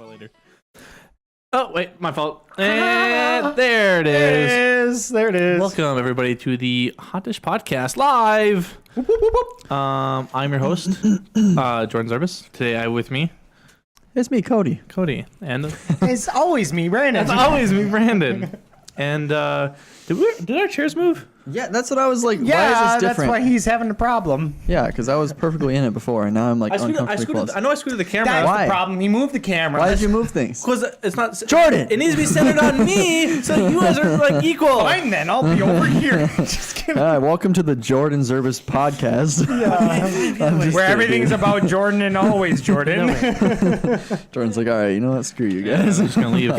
Later. Oh, wait, my fault. And there it is. There it is. Welcome, everybody, to the Hot Dish Podcast live. Whoop, whoop, whoop, whoop. I'm your host, Jordan Zarbus. Today, with me, It's me, Cody. Cody. And It's always me, Brandon. it's always me, Brandon. And did our chairs move? Yeah, that's what I was like. Yeah, why is this that's different? why he's having a problem. Yeah, because I was perfectly in it before, and now I'm like uncomfortably close. I know I scooted the camera. That's Why? the problem. He moved the camera. Why did you move things? Because it's not... Jordan! It needs to be centered on me, so you guys are, like, equal. Fine then, I'll be over here. Just kidding. Welcome to the Jordan Zarbus podcast. I'm just Where kidding, everything's dude. about Jordan and always Jordan. Jordan's like, all right, you know what? Screw you I'm guys. just going to leave.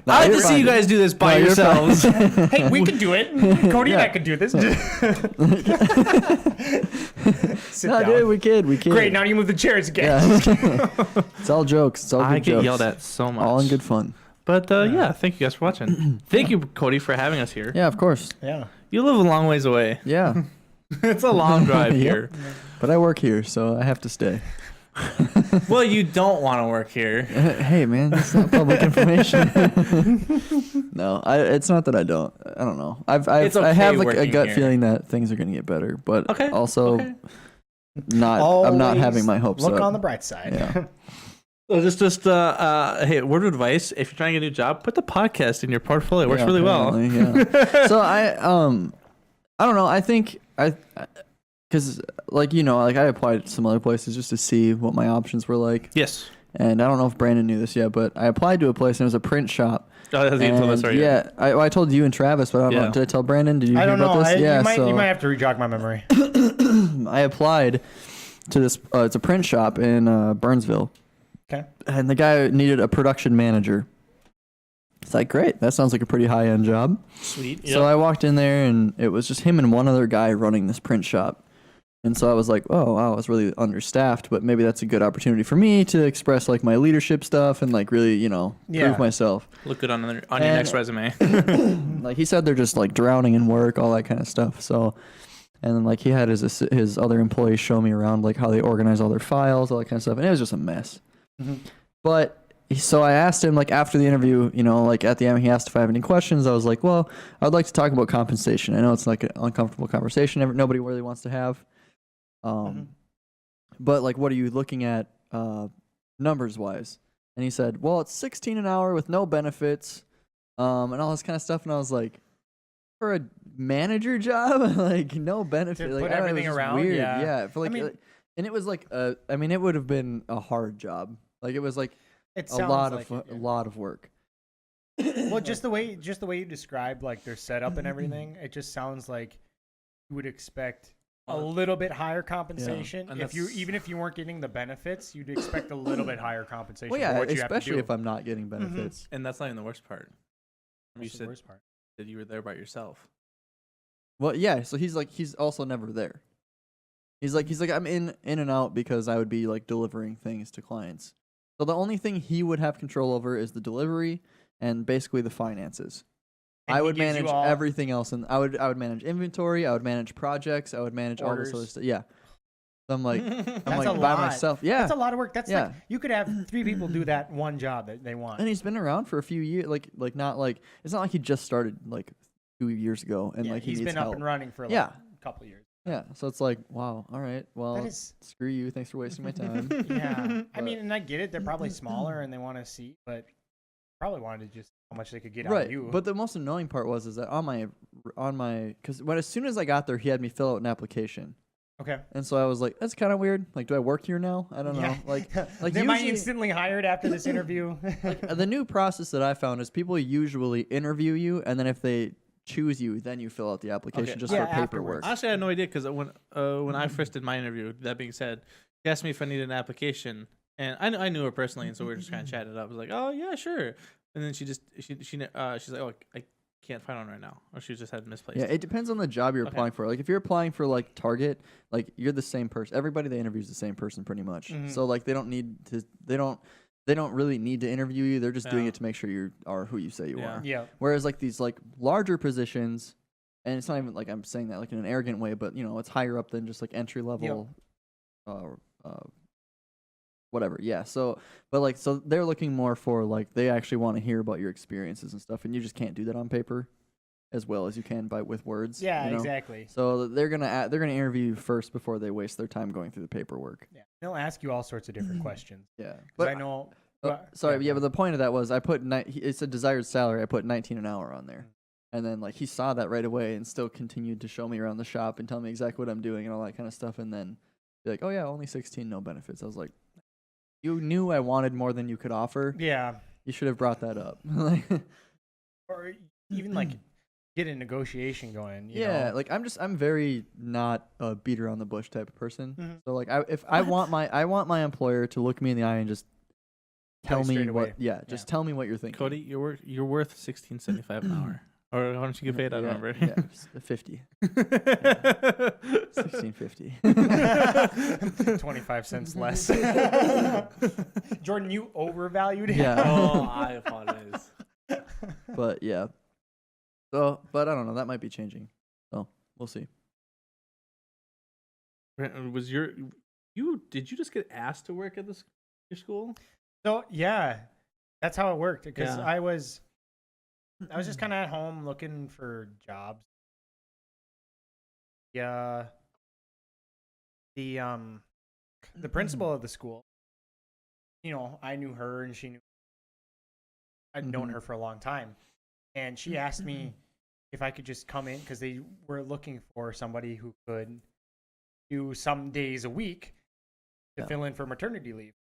No, I like you're to see fine, you guys do this by No, you're yourselves. Hey, we can do it. Cody and I could do this. Sit No, down. dude, we kid. Great, now you move the chairs again. Yeah. It's all jokes. It's all good I jokes. get yelled at so much. All in good fun. But yeah, thank you guys for watching. Thank you, Cody, for having us here. Yeah, of course. Yeah. You live a long ways away. Yeah, It's a long drive Yep. here. but I work here, so I have to stay. Well, you don't want to work here. Hey, man, that's not public information. No, it's not that I don't. I don't know. It's I okay have like a working gut here. feeling that things are gonna get better, but Okay, also okay. not. I'm not Always having my hopes Look up. on the bright side. Yeah. So hey, word of advice: if you're trying to get a new job, put the podcast in your portfolio. It works Yeah, really well. apparently, yeah. So I don't know. I think because like like I applied to some other places just to see what my options were like, Yes. and I don't know if Brandon knew this yet, but I applied to a place and it was a print shop. Oh, that's you told us And already. yeah, I told you and Travis, but I don't know. Yeah. Did I tell Brandon? Did you I hear don't about know. this? You might have to jog my memory. I applied to this. It's a print shop in Burnsville. Okay. And the guy needed a production manager. It's like, great. That sounds like a pretty high-end job. Sweet. So I walked in there, and it was just him and one other guy running this print shop. And so I was like, oh, wow, I was really understaffed, but maybe that's a good opportunity for me to express, like, my leadership stuff and, like, really, prove myself. Look good on your next resume. Like, he said they're just, like, drowning in work, all that kind of stuff. So, and then, like, he had his other employees show me around, like, how they organize all their files, all that kind of stuff. And it was just a mess. Mm-hmm. But so I asked him, like, after the interview, like, at the end, he asked if I have any questions. I was like, well, I'd like to talk about compensation. I know it's like an uncomfortable conversation nobody really wants to have. But, like, what are you looking at numbers-wise? And he said, well, it's $16 an hour with no benefits and all this kind of stuff. And I was like, for a manager job? Like, no benefit. To like, put I don't know, everything it was just around? weird. Yeah. For, like, I mean- and it was like, it would have been a hard job. Like, it was like It a sounds lot like of it, a lot of work. Well, just the way you described like their setup and everything, it just sounds like you would expect a little bit higher compensation. And Even if you weren't getting the benefits, you'd expect a little bit higher compensation. Well, for yeah, what you have to especially do. if I'm not getting benefits. And that's not even the worst part. You That's the said worst part. that you were there by yourself. Well, yeah. So he's also never there. He's like I'm in and out because I would be like delivering things to clients. So the only thing he would have control over is the delivery and basically the finances. And I he would gives you manage all- everything else, and I would manage inventory. I would manage projects. I would manage all this other Orders. stuff. Yeah. So I'm like That's I'm a like by lot. myself. Yeah. That's a lot of work. That's Yeah. like you could have 3 people do that one job that they want. And he's been around for a few years. Like not like it's not like he just started like 2 years ago and Yeah, like he he's needs been help. up and running for like Yeah. a couple of years. Yeah. So it's like, wow, all right. Well, That is, screw you. Thanks for wasting my time. yeah. I But- mean, and I get it. They're probably smaller and they want to see, but probably wanted to just how much they could get out Right. of you. But the most annoying part is that on my because as soon as I got there, he had me fill out an application. Okay. And so I was like, that's kind of weird. Like, do I work here now? I don't know. Like Am I usually- instantly hired after this interview? the new process that I found is people usually interview you, and then if they choose you, then you fill out the application Okay. just Yeah, for paperwork. afterwards. Honestly, I had no idea because when I first did my interview, that being said, she asked me if I needed an application, and I knew her personally, and so we were just kind of chatting it up. I was like, oh yeah, sure. And then she's like, oh, I can't find one right now, or she just had misplaced. Yeah, it depends on the job you're Okay. applying for. Like if you're applying for like Target, like you're the same person. Everybody they interview is the same person pretty much. Mhm. So like they don't really need to interview you. They're just doing Yeah. it to make sure you are who you say you Yeah. are. Yeah. Whereas like these like larger positions, and it's not even like I'm saying that like in an arrogant way, but you know it's higher up than just like entry level, whatever. Yeah. So, but like so they're looking more for like they actually want to hear about your experiences and stuff, and you just can't do that on paper as well as you can with words. Yeah, you know? exactly. So they're gonna interview you first before they waste their time going through the paperwork. Yeah. They'll ask you all sorts of different questions. Yeah. But I know. Sorry, yeah, but the point of that was I put it's a desired salary. I put 19 an hour on there, and then like he saw that right away and still continued to show me around the shop and tell me exactly what I'm doing and all that kind of stuff, and then be like, oh yeah, only 16, no benefits. I was like, you knew I wanted more than you could offer. Yeah. You should have brought that up. Or even like get a negotiation going. You Yeah, know? like I'm very not a beater on the bush type of person. Mhm. So like I want my employer to look me in the eye and just Tell tell you me straight what away. just tell me what you're thinking. Cody, you're worth $16.75 an hour. Or how much you get paid? I don't remember. Yeah, 50. 16.50. 25 cents less. Jordan, you overvalued it. Yeah. Oh, I apologize. But yeah. So, but I don't know, that might be changing. So, we'll see. Was did you just get asked to work at your school? So yeah, that's how it worked. Because Yeah. I was just kind of at home looking for jobs. Yeah. The principal of the school, you know, I knew her and she knew. I'd known Mhm. her for a long time, and she asked me if I could just come in because they were looking for somebody who could do some days a week to Yeah. fill in for maternity leave.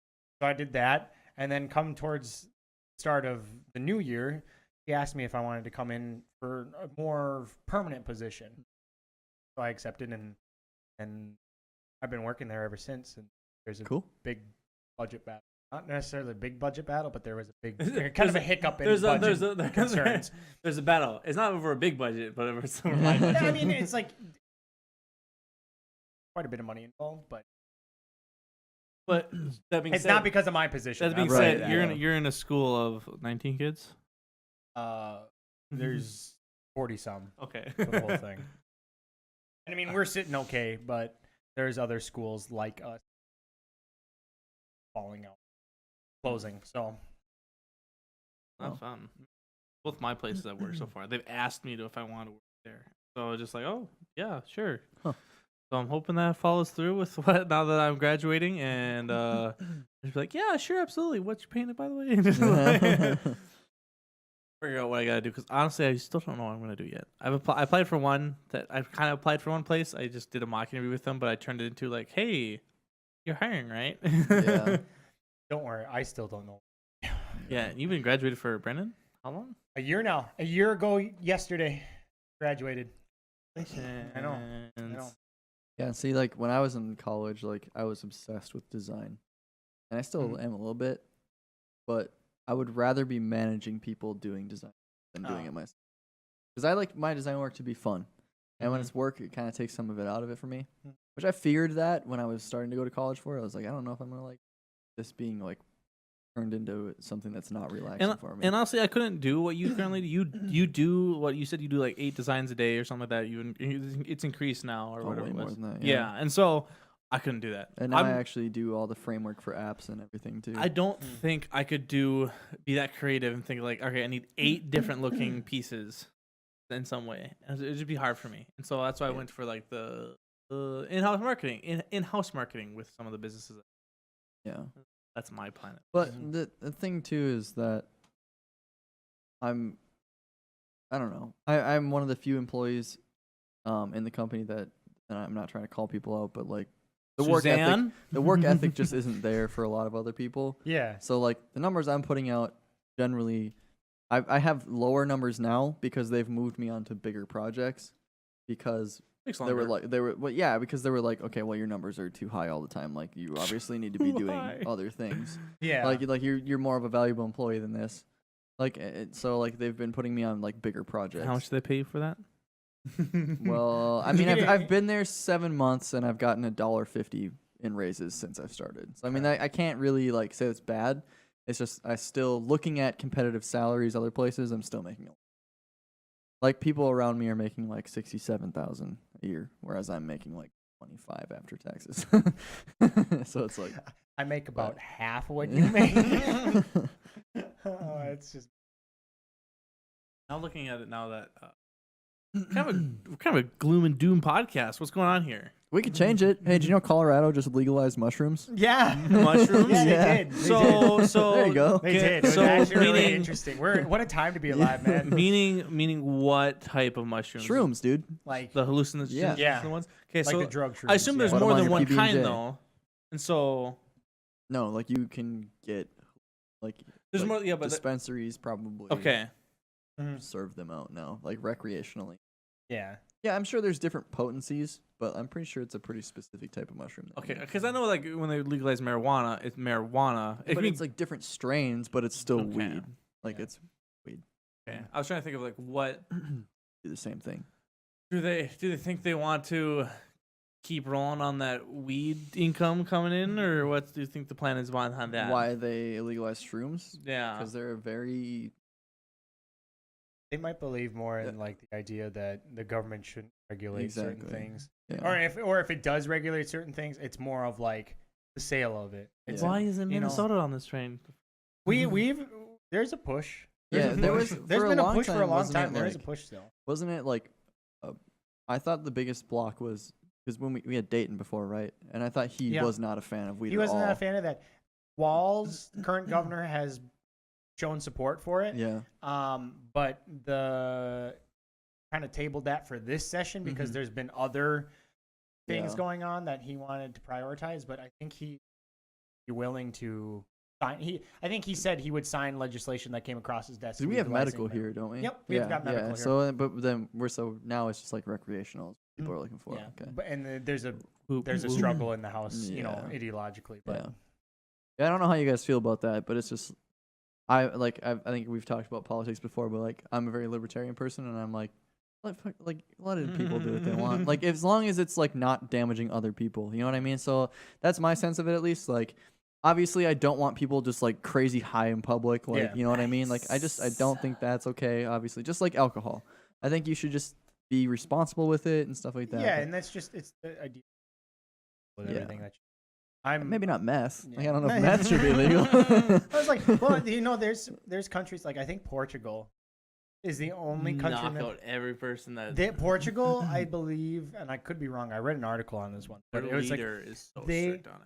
So I did that, and then come towards the start of the new year, he asked me if I wanted to come in for a more permanent position. So I accepted, and I've been working there ever since. And there's a Cool. big budget battle. Not necessarily a big budget battle, but there was a big kind of a hiccup in There's budget concerns. There's a battle. It's not over a big budget, but over some light Yeah, budget. I mean, it's like quite a bit of money involved, but But that being it's said, not because of my position. that being I'll Right, said, say you're that. in a school of 19 kids. There's 40 some Okay. for the whole thing. And I mean, we're sitting okay, but there's other schools like us falling out, closing. So Not fun. Both my places I've worked so far, they've asked me if I want to work there. So I was just like, oh yeah, sure. Huh. So I'm hoping that follows through with what now that I'm graduating, and just be like, yeah, sure, absolutely. What's your painted, by the way? Just like, figure out what I gotta do because honestly, I still don't know what I'm gonna do yet. I applied for one that I kind of applied for one place. I just did a mock interview with them, but I turned it into like, hey, you're hiring, right? Yeah. don't worry, I still don't know. Yeah, you've been graduated for Brendan? How long? A year now. A year ago yesterday, graduated. I know. Yeah, see, like when I was in college, like I was obsessed with design, and I still am a little bit, but I would rather be managing people doing design than doing it myself, because I like my design work to be fun, and when it's work, it kind of takes some of it out of it for me, which I feared that when I was starting to go to college for. I was like, I don't know if I'm gonna like this being like turned into something that's not relaxing for me. And honestly, I couldn't do what you currently do. You do what you said. You do like 8 designs a day or something like that. It's increased now or whatever way it more was. than that, Yeah, and so I couldn't do that. And now I actually do all the framework for apps and everything too. I don't think I could be that creative and think like, okay, I need 8 different looking pieces in some way. It'd just be hard for me. And so that's why I went for like the in-house marketing with some of the businesses. Yeah. That's my planet. But the thing too is that I don't know. I'm one of the few employees in the company that and I'm not trying to call people out, but like the Suzanne? work ethic just isn't there for a lot of other people. Yeah. So like the numbers I'm putting out generally, I have lower numbers now because they've moved me onto bigger projects because Takes they were longer. because they were like, okay, well your numbers are too high all the time. Like you obviously need to be Too doing high. other things. Yeah. Like you're more of a valuable employee than this. Like so like they've been putting me on like bigger projects. How much do they pay you for that? Well, I mean, I've been there 7 months and I've gotten $1.50 in raises since I've started. So I mean, I can't really like say it's bad. It's just I still looking at competitive salaries other places. I'm still making like people around me are making like 67,000 a year, whereas I'm making like 25 after taxes. So it's like I make about but- half of what you make. Oh, it's just Now looking at it now that kind of a gloom and doom podcast. What's going on here? we could change it. Hey, do you know Colorado just legalized mushrooms? yeah. Mushrooms? Yeah, Yeah. they did. They did. So There you go. They did. It was so actually really meaning- interesting. What a time to be alive, man. meaning what type of mushrooms? Shrooms, dude. Like The hallucinogens. Yeah. Yeah. The ones. Okay, like so the drug shrooms. I assume there's What more about than your one PB&J? kind though, and so No, like you can get like there's like more. Yeah, but dispensaries probably okay. Mhm. serve them out now, like recreationally. Yeah. Yeah, I'm sure there's different potencies, but I'm pretty sure it's a pretty specific type of mushroom. that Okay, you because I know like when they legalize marijuana, it's marijuana. It but can it's like different strains, but it's still Okay. weed. Like Yeah. it's okay. I was trying to think of like what do the same thing. do they think they want to keep rolling on that weed income coming in, or what do you think the plan is behind that? Why they legalize shrooms? Yeah. Because they're very They might believe more in Yeah. like the idea that the government shouldn't regulate certain Exactly. things. yeah. Or if it does regulate certain things, it's more of like the sale of it. It's Why isn't you know- Minnesota on this train? we've there's a push. Yeah, There's a there push. was- There's for a been a long push for a time, long wasn't time. it, There is a like- push still. Wasn't it like I thought the biggest block was because when we had Dayton before, right? And I thought he Yeah. was not a fan of weed He at wasn't all. a fan of that. Walls, the current governor, has shown support for it. Yeah. But the kind of tabled that for this session because Mhm. there's been other things Yeah. going on that he wanted to prioritize. But I think he'd be willing to sign. I think he said he would sign legislation that came across his desk. 'Cause we have legalizing medical marijuana. here, don't we? Yep, we've got medical here. So, but then now it's just like recreational. People are looking for. Yeah, Okay. but there's a Who- there's a who- struggle in the house, you know, Yeah. ideologically. But Yeah. Yeah, I don't know how you guys feel about that, but it's just I think we've talked about politics before, but like I'm a very libertarian person, and I'm like let people do what they want. Like as long as it's like not damaging other people, you know what I mean? So that's my sense of it, at least. Like obviously, I don't want people just like crazy high in public, like Yeah. you know what I mean? Like I don't think that's okay. Obviously, just like alcohol, I think you should just be responsible with it and stuff like that. yeah, but and that's just it's the idea with Yeah. everything that I'm maybe not meth. Like, Yeah. I don't know if meth should be illegal. I was like, well, you know, there's countries like I think Portugal is the only country knock that, out every person that Portugal, I believe, and I could be wrong. I read an article on this one, their but it was like leader is so they- strict on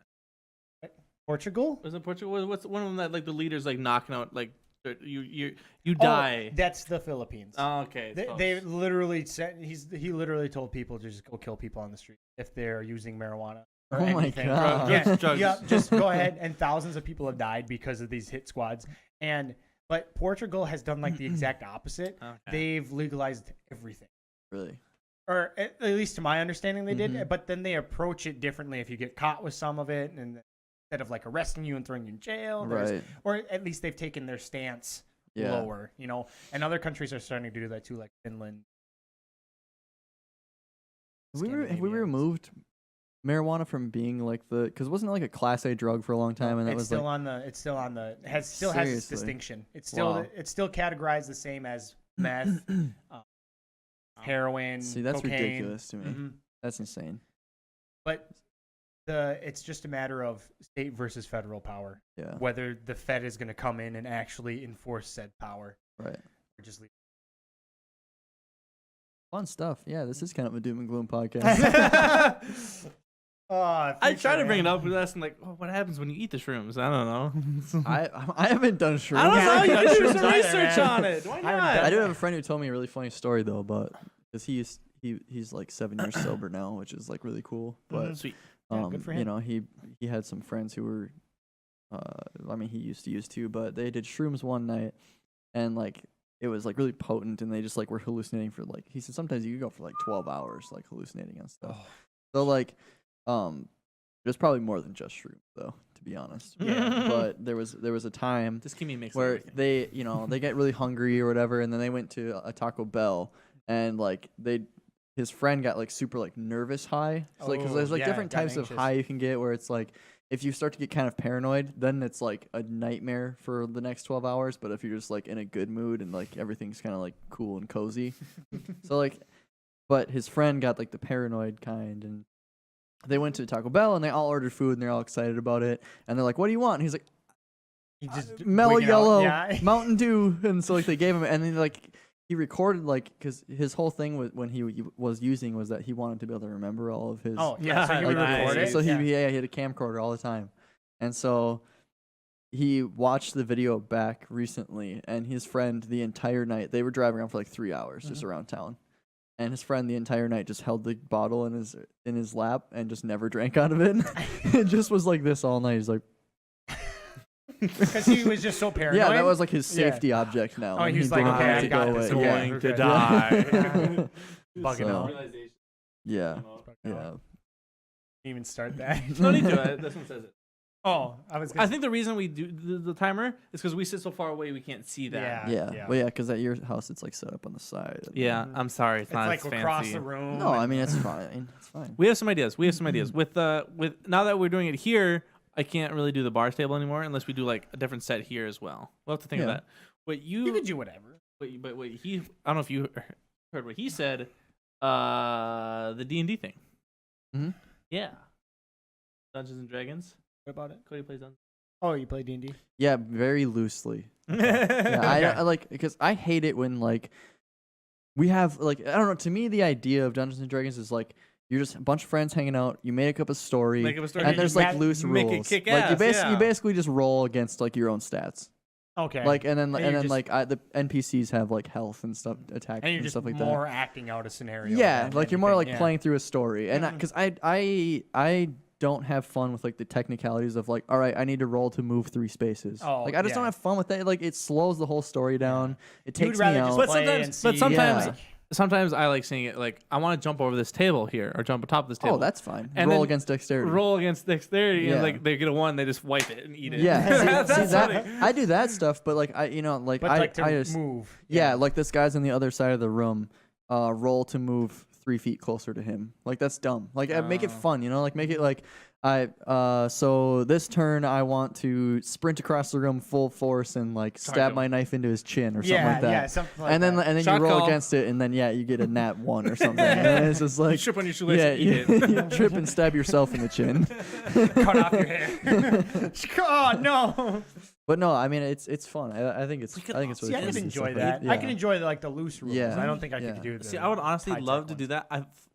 it. Portugal. Wasn't Portugal? What's one of them that like the leader's like knocking out like you Oh, die? that's the Philippines. Oh, okay. it's They close. literally said he literally told people to just go kill people on the street if they're using marijuana. Or Oh my anything. God. Yeah, Drugs. yeah, just go ahead. And thousands of people have died because of these hit squads. But Portugal has done like the exact opposite. Okay. They've legalized everything, Really. or at least to my understanding, they did. Mhm. But then they approach it differently if you get caught with some of it, and instead of like arresting you and throwing you in jail, Right. or at least they've taken their stance Yeah. lower, you know. And other countries are starting to do that too, like Finland. Have we Scandinavia. removed marijuana from being like because wasn't it like a class A drug for a long time, and that It's was still like on the. It's still on the. Still has its Seriously? distinction. It's still Wow. it's still categorized the same as meth, heroin. see that's cocaine. ridiculous to me. Mhm. That's insane. But it's just a matter of state versus federal power. Yeah. Whether the Fed is going to come in and actually enforce said power, Right. or just leave. Fun stuff. Yeah, this is kind of a doom and gloom podcast. I try to bring it up with us and like, oh, what happens when you eat the shrooms? I don't know. I haven't done shrooms. I don't Yeah, know. I You haven't can do done some shrooms either, research man. on it. Why I haven't not? done I do have a friend who told me a really funny story though, about because he's like 7 years sober now, which is like really cool. But Sweet. Yeah, good for you him. know, he had some friends who were, I mean, he used to use too, but they did shrooms one night, and like it was like really potent, and they just like were hallucinating for like, he said sometimes you could go for like 12 hours like hallucinating on stuff. Oh. So like, there's probably more than just shrooms though, to be honest. Yeah. But there was a time This chemie makes where everything. they, you know, they get really hungry or whatever, and then they went to a Taco Bell, and like his friend got like super like nervous high. So like, 'cause Oh, there's like yeah, different got types of anxious. high you can get where it's like if you start to get kind of paranoid, then it's like a nightmare for the next 12 hours. But if you're just like in a good mood and like everything's kind of like cool and cozy, so like, but his friend got like the paranoid kind, and they went to Taco Bell and they all ordered food and they're all excited about it, and they're like, "What do you want?" And he's like, He just mellow wigging out. yellow Yeah. Mountain Dew, and so like they gave him, and then like he recorded like because his whole thing when he was using was that he wanted to be able to remember all of his Oh yeah, so he like, would record it. so he yeah. he had a camcorder all the time, and so he watched the video back recently, and his friend the entire night they were driving around for like 3 hours just around town. And his friend the entire night just held the bottle in his lap and just never drank out of it. It just was like this all night. He's like, Because he was just so paranoid. yeah, that was like his Yeah. safety object now. Oh, and he's he like, didn't okay, want I it to got go this. away. Yeah, Going we're to good. die. Bugging So- out. Yeah, Bugging yeah. out. Even start that. No need to. This one says it. Oh, I was. I Gonna think the reason we do the timer is because we sit so far away we can't see that. Yeah. Yeah. Well, yeah, because at your house it's like set up on the side. and- Yeah, I'm sorry. It's, It's not like as across fancy. the room. No, I mean it's fine. It's fine. We have some ideas. With now that we're doing it here, I can't really do the bar table anymore unless we do like a different set here as well. We'll have to think of Yeah. that. What you could do whatever. but what he, I don't know if you heard what he said. The D&D thing. Mhm. Yeah. Dungeons and Dragons. What about it? Cody plays Dungeons. Oh, you play D&D? Yeah, very loosely. Yeah, I like because I hate it when like we have like I don't know. To me, the idea of Dungeons and Dragons is like you're just a bunch of friends hanging out. You make up a story, Make up a story. and there's like Make loose make it rules. kick Like you ass, you yeah. basically just roll against like your own stats. Okay. Like and then And you're just- like the NPCs have like health and stuff, attack and you're and just stuff like more that. acting out a scenario. Yeah, than like you're more like anything, yeah. playing through a story, and because I don't have fun with like the technicalities of like, all right, I need to roll to move 3 spaces. Oh, like I just yeah. don't have fun with that. Like it slows the whole story down. It You would takes me rather out. just But play sometimes- and but see, sometimes- like, Sometimes I like seeing it like I want to jump over this table here or jump atop this table. Oh, that's fine. And roll then against dexterity. roll against dexterity Yeah. and like they get a 1, they just wipe it and eat it. Yeah, That's see that funny. I do that stuff, but like I, you know, like but I, like to I just move. yeah, like this guy's on the other side of the room. Roll to move 3 feet closer to him. Like that's dumb. Like make it fun, you know. Like make it like so this turn I want to sprint across the room full force and like stab Target. my knife into his chin or something Yeah, like that. yeah, something like and then that. and then Shot you roll call. against it, and then yeah, you get a nat 1 or something. And then it's just You like trip on your shoelace yeah, and eat it. you trip and stab yourself in the chin. cut off your hair. Oh no! But no, I mean it's fun. I think it's We could I think it's See, really I fun could to do enjoy stuff like that. it. I can Yeah. enjoy like the loose rules. Yeah. I don't think I Yeah. could do the See, I would honestly high-tech love to ones. do that.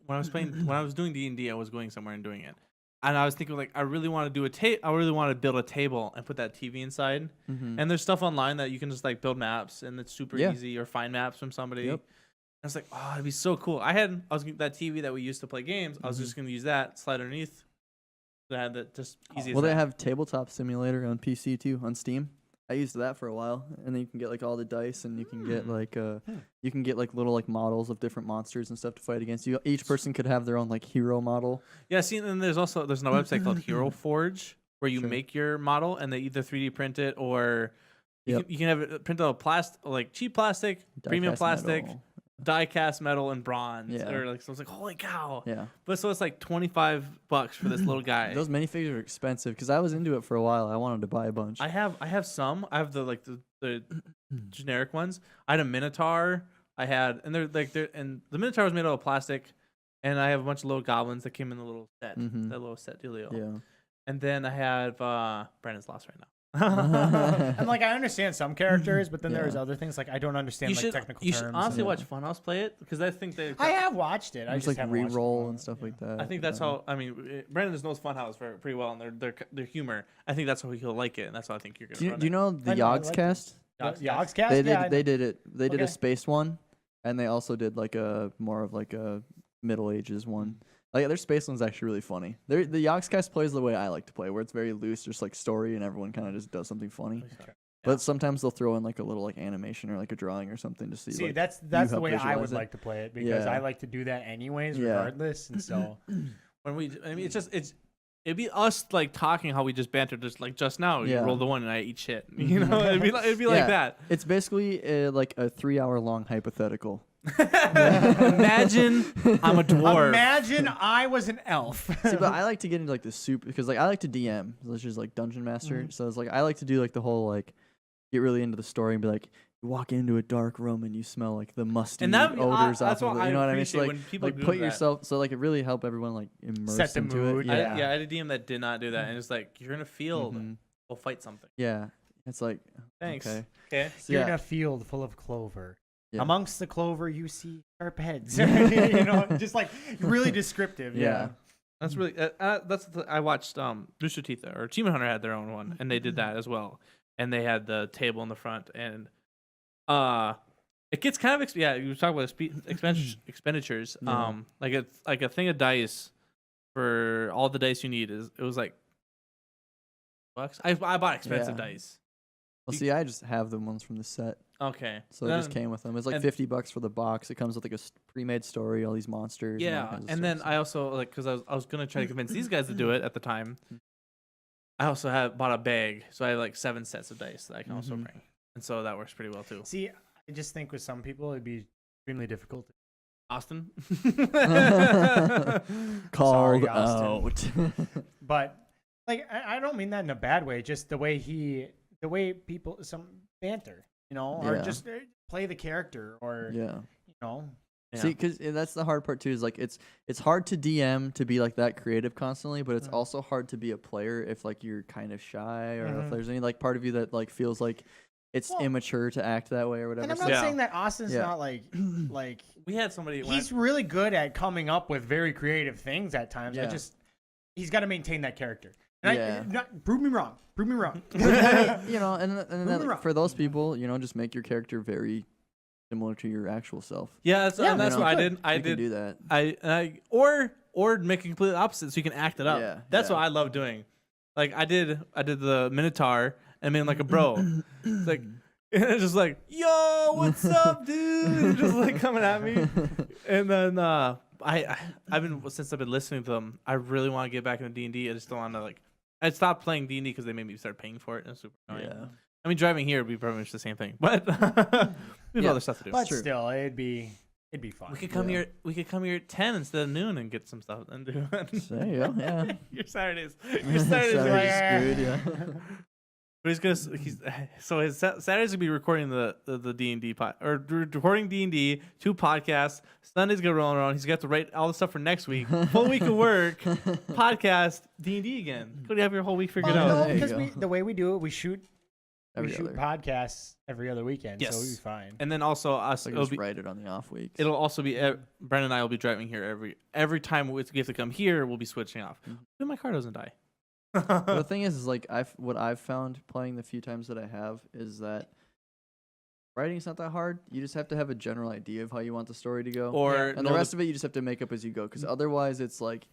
When I was playing, when I was doing D&D, I was going somewhere and doing it, and I was thinking like, I really want to do I really want to build a table and put that TV inside. Mhm. And there's stuff online that you can just like build maps, and it's super Yeah. easy, or find maps from somebody. Yep. I was like, oh, it'd be so cool. That TV that we used to play games. I was Mm-hmm. just gonna use that, slide underneath. So I had that just easy. Well, as they that. have Tabletop Simulator on PC too on Steam. I used that for a while, and then you can get like all the dice, and you can get like you can get like little like models of different monsters and stuff to fight against. You each person could have their own like hero model. Yeah, see, and then there's a website called Hero Forge where you Sure. make your model and they either 3D print it or Yep. you can have it printed out of plastic, like cheap plastic, premium Die-cast plastic, metal. die cast metal, and bronze. Yeah. Or like, so I was like, holy cow! Yeah, But so it's like $25 for this little guy. those minifigures are expensive because I was into it for a while. I wanted to buy a bunch. I have some. I have the generic ones. I had a Minotaur. And the Minotaur was made out of plastic, and I have a bunch of little goblins that came in the little set, Mhm. that little set dealio. Yeah. And then I have Brandon's lost right now. And like I understand some characters, but then Yeah. there's other things like I don't understand like technical you terms. should honestly and- watch Funhouse play it because I think they. I have watched it. I There's just like haven't watched it re-roll all. and stuff like that. I think that's how. I mean, Brandon knows Funhouse pretty well, and their humor. I think that's how he'll like it, and that's how I think you're gonna. Do you, run do you know the I know, I Yogs like cast? The Yogscast? Yogscast? They Yeah, I did. They did it. They did a Okay. space one, and they also did like a more of like a Middle Ages one. Like their space one's actually really funny. The Yogscast plays the way I like to play, where it's very loose, just like story, and everyone kind of just does something funny. Okay. But sometimes they'll throw in like a little like animation or like a drawing or something to see. See, like, that's help the way I would visualize it. like to play it because Yeah. I like to do that anyways, Yeah. regardless. And so, it'd be us like talking how we just bantered just now. You Yeah. roll the one and I eat shit. You know, it'd be like Yeah. that. It's basically like a 3-hour long hypothetical. Imagine I'm a dwarf. imagine I was an elf. See, but I like to get into like the soup because like I like to DM, which is like dungeon master. So it's like I like to do like the whole like get really into the story and be like you walk into a dark room and you smell like the musty And that- odors that's off of what it. You know I what I mean? So, appreciate like, when people like do put that. yourself so like it really help everyone like immerse Set the into mood, it. I had a DM that did not do that, and it's like you're in a field. Mhm. We'll fight something. Yeah. It's like Thanks. okay. Okay. So, You're in yeah. a field full of clover. Yeah. Amongst the clover, you see sharp heads. You know, just like really descriptive. Yeah. That's really I watched Rooster Teeth or Achievement Hunter had their own one, and they did that as well, and they had the table in the front, and it gets kind of you were talking about expenditures. Yeah. Like a thing of dice for all the dice you need it was like bucks. I bought expensive Yeah. dice. Well, see, I just have the ones from the set, Okay, so it just came with them. It's like and- $50 for the box. It comes with like a pre-made story, all these monsters. and all Yeah, kinds of and stuff, then so- I also like because I was gonna try to convince these guys to do it at the time. I also bought a bag, so I had like 7 sets of dice that I can also Mhm. bring, and so that works pretty well too. See, I just think with some people it'd be extremely difficult. Austin, called Sorry, Austin. out. But like, I don't mean that in a bad way. Just the way people some banter, you know, or Yeah. just play the character, or Yeah. you know, Yeah. See, because that's the hard part too. Is like it's hard to DM to be like that creative constantly, but it's Mhm. also hard to be a player if like you're kind of shy or if Mhm. there's any like part of you that like feels like it's Well, immature to act that way or whatever. and I'm So- not Yeah. saying that Austin's Yeah. not like we had somebody. when he's really good at coming up with very creative things at times. Yeah. He's got to maintain that character. And Yeah. prove me wrong. Prove me wrong. But then, you know, and Moving then around. for those people, you know, just make your character very similar to your actual self. yeah, and that's you what I know, did. I you can did. do that. Or make it completely opposite so you can act it up. Yeah, That's yeah. what I love doing. Like I did the Minotaur and made him like a bro. It's like it's just like, yo, what's up, dude? And just like coming at me. And then I've been since I've been listening to them, I really want to get back into D&D. I just don't want to like I stopped playing D&D because they made me start paying for it. And it's super annoying. Yeah. I mean, driving here would be pretty much the same thing, but we have Yeah. other stuff to do. But True. still, it'd be fun. We could come Yeah. here. We could come here at 10 instead of noon and get some stuff and do it. There you go. Yeah. Your Saturdays. Your Saturdays. are like, Saturday's screwed, yeah. But his Saturdays gonna be recording the D&D recording D&D, 2 podcasts. Sunday's gonna roll around. He's got to write all the stuff for next week. Full week of work, podcast, D&D again. Could you have your whole week figured Well, out? There you because go. the way we do it, we shoot Every other. podcasts every other weekend, so we'll be Yes. fine. And then also us. So I can It'll just be, write it on the off weeks. it'll also be Brandon and I will be driving here every time we have to come here. We'll be switching off. Mhm. Then my car doesn't die. But the thing is like what I've found playing the few times that I have is that writing's not that hard. You just have to have a general idea of how you want the story to go. Or And the rest of it you just have to make up as you go, because otherwise it's like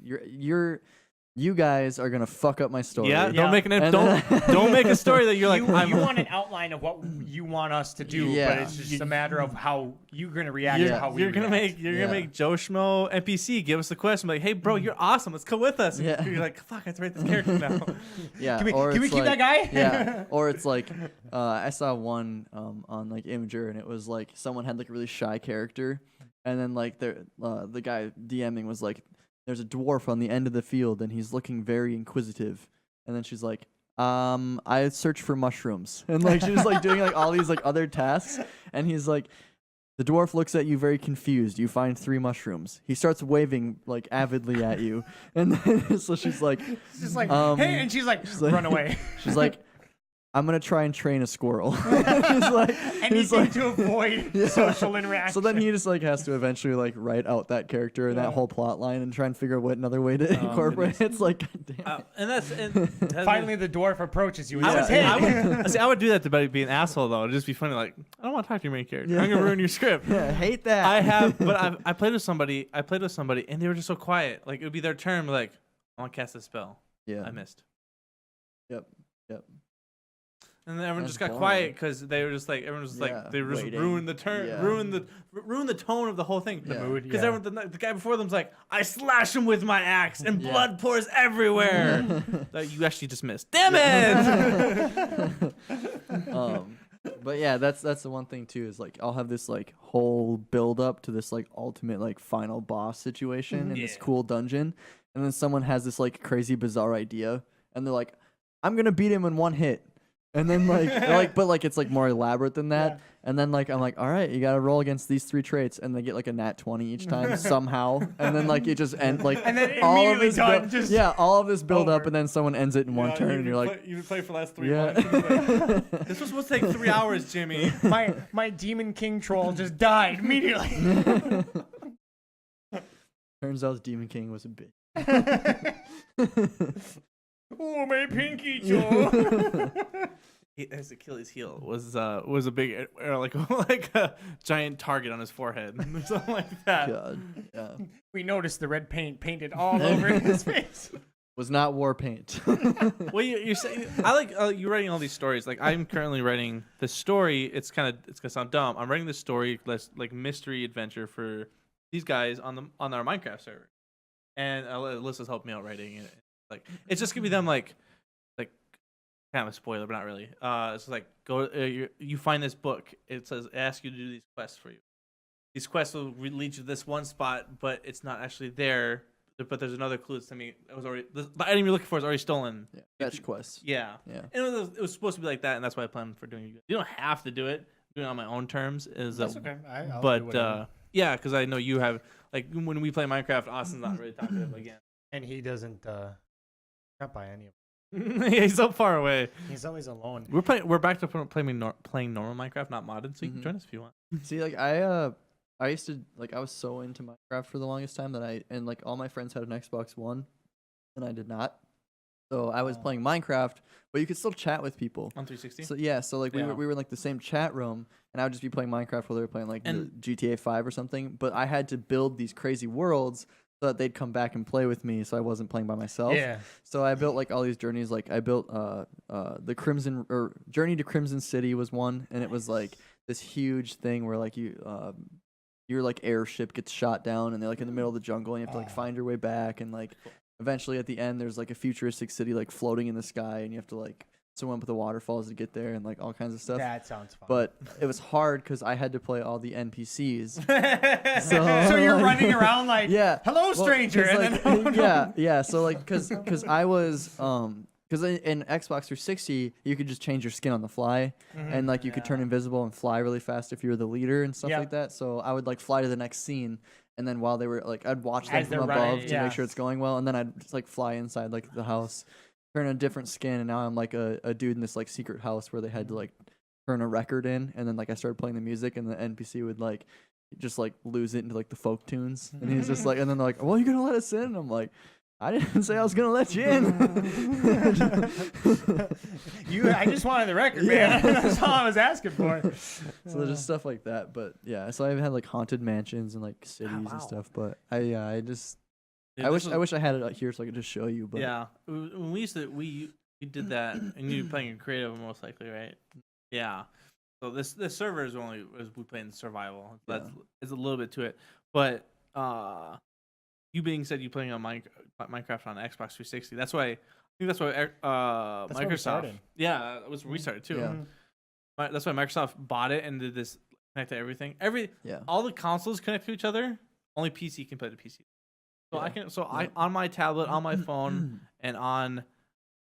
you guys are gonna fuck up my story. Yeah, Yeah. don't make an And don't make a story that you're like you want an outline of what you want us to do, Yeah. but it's just a matter of how you're gonna react You're, to how we you're gonna react. make you're Yeah. gonna make Joe Schmo NPC give us the question like, hey bro, you're awesome, let's come with us. And Yeah. you're like, fuck, I have to write this character now. Yeah. Can we or keep it's that like- guy? Yeah. Or it's like I saw one on like Imager, and it was like someone had like a really shy character, and then like the guy DMing was like, there's a dwarf on the end of the field and he's looking very inquisitive, and then she's like, I search for mushrooms, and like she was like doing like all these like other tasks, and he's like, the dwarf looks at you very confused. You find 3 mushrooms. He starts waving like avidly at you, and then so she's like, It's just like, Um, hey, and she's like, like- run away. she's like, I'm gonna try and train a squirrel. He's like, Anything to avoid Yeah. social interaction. So then he just like has to eventually like write out that character and that whole plot line and try and figure out what another way to incorporate. It's like, God damn it. And that's Finally the dwarf approaches you. And I would, says, say, hey. I would do that to be an asshole though. It'd just be funny. Like, I don't want to talk to your main character. I'm gonna ruin your script. Yeah, I hate that. I have, but I played with somebody. And they were just so quiet. Like it would be their turn. Like, I want to cast a spell. Yeah. I missed. Yep. And then everyone That's just got boring. quiet because they were just like everyone was just like they just waiting. ruined the turn, Yeah. ruined the tone of the whole thing. The mood, Because yeah. everyone, the guy before them's like, I slash him with my axe and blood pours everywhere. That you actually just missed. Damn it! But yeah, that's the one thing too is like I'll have this like whole build up to this like ultimate like final boss situation in this Yeah. cool dungeon, and then someone has this like crazy bizarre idea, and they're like, "I'm gonna beat him in one hit." And then but like it's like more elaborate than that. Yeah. And then like I'm like, all right, you gotta roll against these 3 traits, and they get like a nat 20 each time somehow. And then like it just ends like And then all of immediately this done, just all of this build up, over. and then someone ends it in one turn, and you're like, you play for the last 3 yeah. months. This was supposed to take 3 hours, Jimmy. my demon king troll just died immediately. Turns out Demon King was a bitch. Oh, my pinky toe. His Achilles heel was a big like a giant target on his forehead, something like that. God, yeah. We noticed the red paint painted all over his face. Was not war paint. Well, you're saying I like you writing all these stories. Like I'm currently writing the story. It's gonna sound dumb. I'm writing this story like mystery adventure for these guys on our Minecraft server, and Alyssa's helped me out writing it. Like it's just gonna be them like kind of a spoiler, but not really. It's like go you find this book. It says ask you to do these quests for you. These quests will lead you to this one spot, but it's not actually there. But there's another clue that's to me. It was already the item you're looking for is already stolen. Yeah, fetch quests. Yeah. Yeah. And it was supposed to be like that, and that's why I planned for doing it. You don't have to do it. Doing it on my own terms is. That's okay. I'll do But whatever. yeah, because I know you have like when we play Minecraft, Austin's not really talkative again. And he doesn't not buy any of Yeah, he's so far away. them. He's always alone. We're back to playing normal Minecraft, not modded. So you can Mhm. join us if you want. See, like I used to like I was so into Minecraft for the longest time that and like all my friends had an Xbox One, and I did not. So I was Oh. playing Minecraft, but you could still chat with people. On 360. So yeah, so like Yeah. we were in like the same chat room, and I would just be playing Minecraft while they were playing like And- the GTA 5 or something. But I had to build these crazy worlds so that they'd come back and play with me, so I wasn't playing by myself. Yeah. So I built like all these journeys. Like I built the Crimson or Journey to Crimson City was one, and it was like this huge thing where like your like airship gets shot down, and they're like in the middle of the jungle, and you have to like find your way back, and like eventually at the end there's like a futuristic city like floating in the sky, and you have to like swim up the waterfalls to get there, and like all kinds of stuff. That sounds fun. But it was hard because I had to play all the NPCs. so you're running around like, Yeah. hello, stranger. 'cause, And like, then, yeah. So like, cause I was because in Xbox 360 you could just change your skin on the fly, and like you could turn invisible and fly really fast if you were the leader and stuff Yeah. like that. So I would like fly to the next scene, and then while they were like, I'd watch them As from they're above running, to yeah. make sure it's going well, and then I'd just like fly inside like the house, turn a different skin, and now I'm like a dude in this like secret house where they had to like turn a record in, and then like I started playing the music, and the NPC would like just like lose it into like the folk tunes, and he's just like, and then they're like, well, you gonna let us in? And I'm like, I didn't say I was gonna let you in. I just wanted the record, man. That's all I was asking for. So there's just stuff like that. But yeah, so I've had like haunted mansions and like cities wow. and stuff. But I just Yeah, I this wish I had it out here so I could just show you. But Yeah, when we used to we did that, and you were playing in creative most likely, right? Yeah. So this server is only as we play in survival. That's it's a little bit to it, but you being said you playing on Minecraft on Xbox 360. That's why I think that's why where we Microsoft. started. Yeah, it was where we started too. Yeah. That's why Microsoft bought it and did this connect to everything. yeah. All the consoles connect to each other. Only PC can play to PC. So I on my tablet, on my phone, and on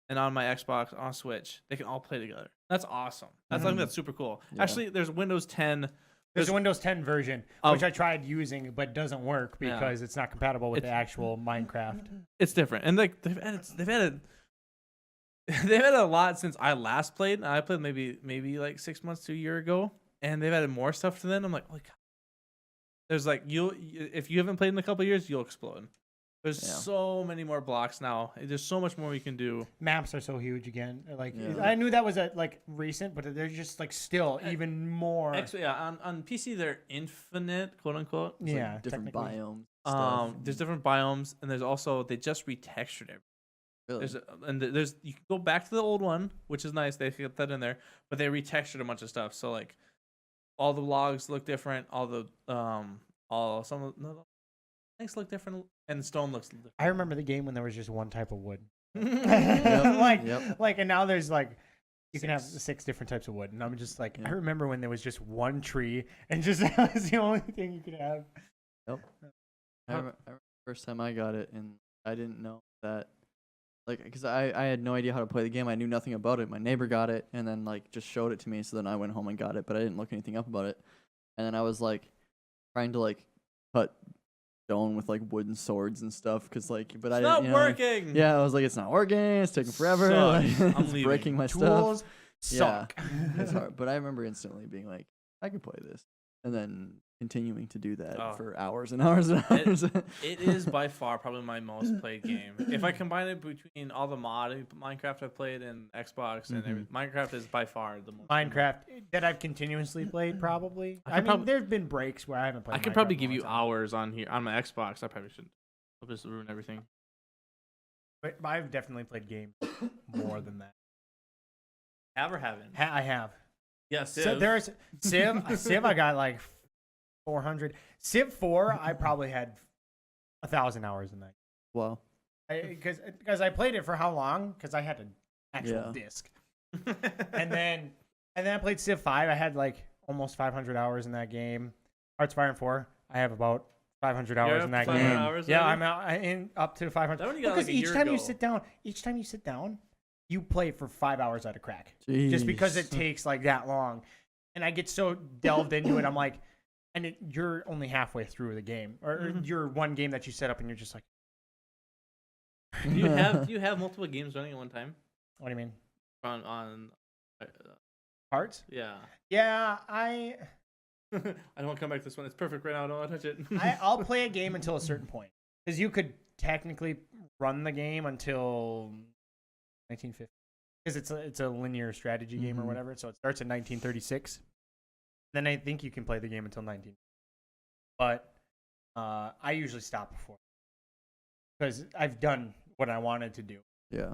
my Xbox, on Switch, they can all play together. That's awesome. That's something that's super cool. Yeah. Actually, there's Windows 10. There's a Windows 10 version, Of- which I tried using, but doesn't work Yeah. because it's not compatible with the actual Minecraft. It's different, and like they've added. they've had a lot since I last played. I played maybe like 6 months to a year ago, and they've added more stuff to them. I'm like, holy cow. There's like if you haven't played in a couple of years, you'll explode. There's so many more blocks now. There's so much more we can do. Maps are so huge again. Like Yeah. I knew that was like recent, but they're just like still even more. Actually, yeah, on PC they're infinite, quote unquote. It's like Yeah, different technically. biomes. Stuff. There's different biomes, and there's also they just retextured everything. Really? There's you can go back to the old one, which is nice. They get that in there, but they retextured a bunch of stuff. So like, all the logs look different. All the some of the things look different, and the stone looks different. I remember the game when there was just one type of wood. Yep. Like, and now there's like you can have 6 different types of wood, and I'm just like, I remember when there was just one tree, and just that was the only thing you could have. Yep. I remember the first time I got it, and I didn't know that, like, because I had no idea how to play the game. I knew nothing about it. My neighbor got it, and then like just showed it to me. So then I went home and got it, but I didn't look anything up about it. And then I was like trying to like cut stone with like wooden swords and stuff, because like, but I It's didn't. not working. Yeah, I was like, it's not working. It's taking forever. Sucks. Like, I'm it's leaving. breaking my Tools stuff. suck. It's hard, but I remember instantly being like, I can play this, and then continuing to do that for hours and hours and hours. It is by far probably my most played game. If I combine it between all the Minecraft I've played and Xbox and everything, Minecraft is by far the most. Minecraft that I've continuously played, probably. I mean, there's been breaks where I haven't played. I could Minecraft probably in a give long you time. hours on here on my Xbox. I probably shouldn't. I'll just ruin everything. But I've definitely played games more than that. Have or haven't? I have. Yeah, So there's Civ. I got like 400. Civ 4. I probably had 1,000 hours in that. Wow. Because I played it for how long? Because I had an actual disc. and then I played Civ 5. I had like almost 500 hours in that game. Hearts of Iron 4. I have about 500 hours in that 500 game. hours Yeah, already? I'm in up to 500. That one you got Because like a each year time you ago. sit down, you play for 5 hours at a crack. Just because it Jeez. takes like that long. And I get so delved into it, I'm like, you're only halfway through the game, or you're one game that you set up, and you're just like, Do you have multiple games running at one time? what do you mean? On Hearts? yeah. Yeah, I I don't want to come back to this one. It's perfect right now. I don't want to touch it. I'll play a game until a certain point, because you could technically run the game until 1950, because it's a linear strategy game or whatever. So it starts in 1936. Then I think you can play the game until 19. But I usually stop before, because I've done what I wanted to do. Yeah.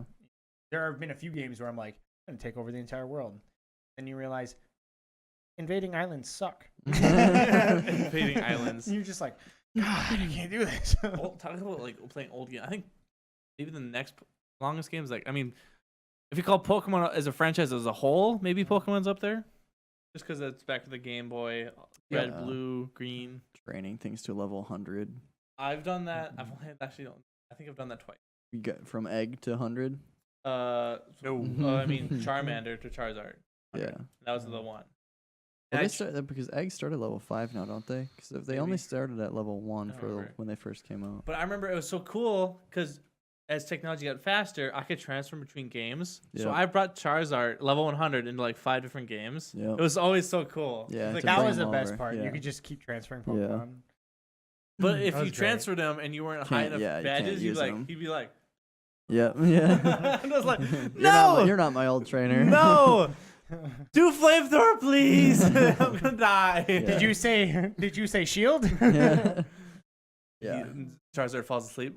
There have been a few games where I'm like, I'm gonna take over the entire world. Then you realize invading islands suck. Invading islands. And you're just like, God, I can't do this. Talking about like playing old games, I think maybe the next longest game is like, I mean, if you call Pokemon as a franchise as a whole, maybe Pokemon's up there, just because it's back to the Game Boy, red, Yeah. blue, green. Training things to level 100. I've done that. I've only actually, I think I've done that twice. You get from egg to 100. I mean Charmander to Charizard. Yeah. That was the one. Well, And they start because eggs start at level 5 now, don't they? Because if they only Maybe. started at level 1 I don't for remember. when they first came out. But I remember it was so cool because as technology got faster, I could transfer between games. So Yeah. I brought Charizard level 100 into like 5 different games. Yeah. It was always so cool. Yeah, It's like, to That bring was the them best over, part. yeah. You could just keep transferring Yeah. Pokemon. but if That you was great. transferred them and you weren't high Can't- enough yeah, you can't badges, use them. he'd be like, Yeah, yeah. I was like, You're no, you're not my old trainer. no, do flamethrower, please. I'm gonna die. Yeah. Did you say shield? yeah. Yeah. Charizard falls asleep.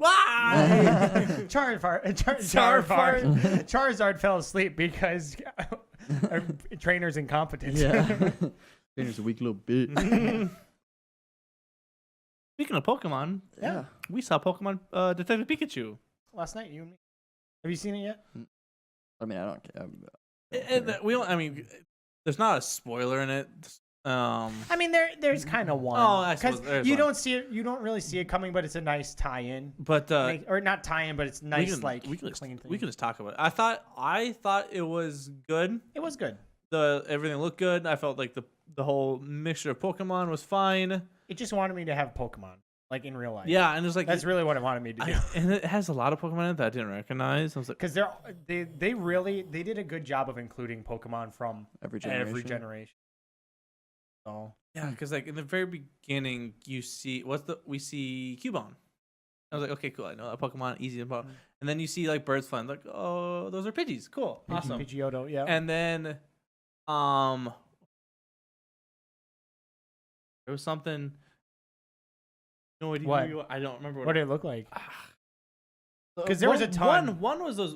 Charizard fell asleep because our trainer's incompetent. Yeah. Trainer's a weak little bit. Speaking of Pokemon, Yeah. we saw Pokemon Detective Pikachu. Last night, you and me. Have you seen it yet? I mean, I don't care. I mean, there's not a spoiler in it. I mean, there's kind of one. Oh, I suppose because there's you one. don't see it. You don't really see it coming, but it's a nice tie-in. But Or not tie-in, but it's nice, we can clean thing. we can just talk about it. I thought it was good. It was good. Everything looked good. I felt like the whole mixture of Pokemon was fine. It just wanted me to have Pokemon. like in real life. Yeah, and there's like That's really what it wanted me to do. and it has a lot of Pokemon in it that I didn't recognize. I was like, Because they did a good job of including Pokemon from Every every generation. generation. So yeah, because like in the very beginning, you see we see Cubone. I was like, okay, cool. I know that Pokemon, easy to follow. And then you see like birds flying, like, oh, those are Pidgeys. Cool, awesome. Pidgeotto, yeah. And then, there was something. No idea. What? I don't remember What did it look like? Because 'Cause there was a ton. One was those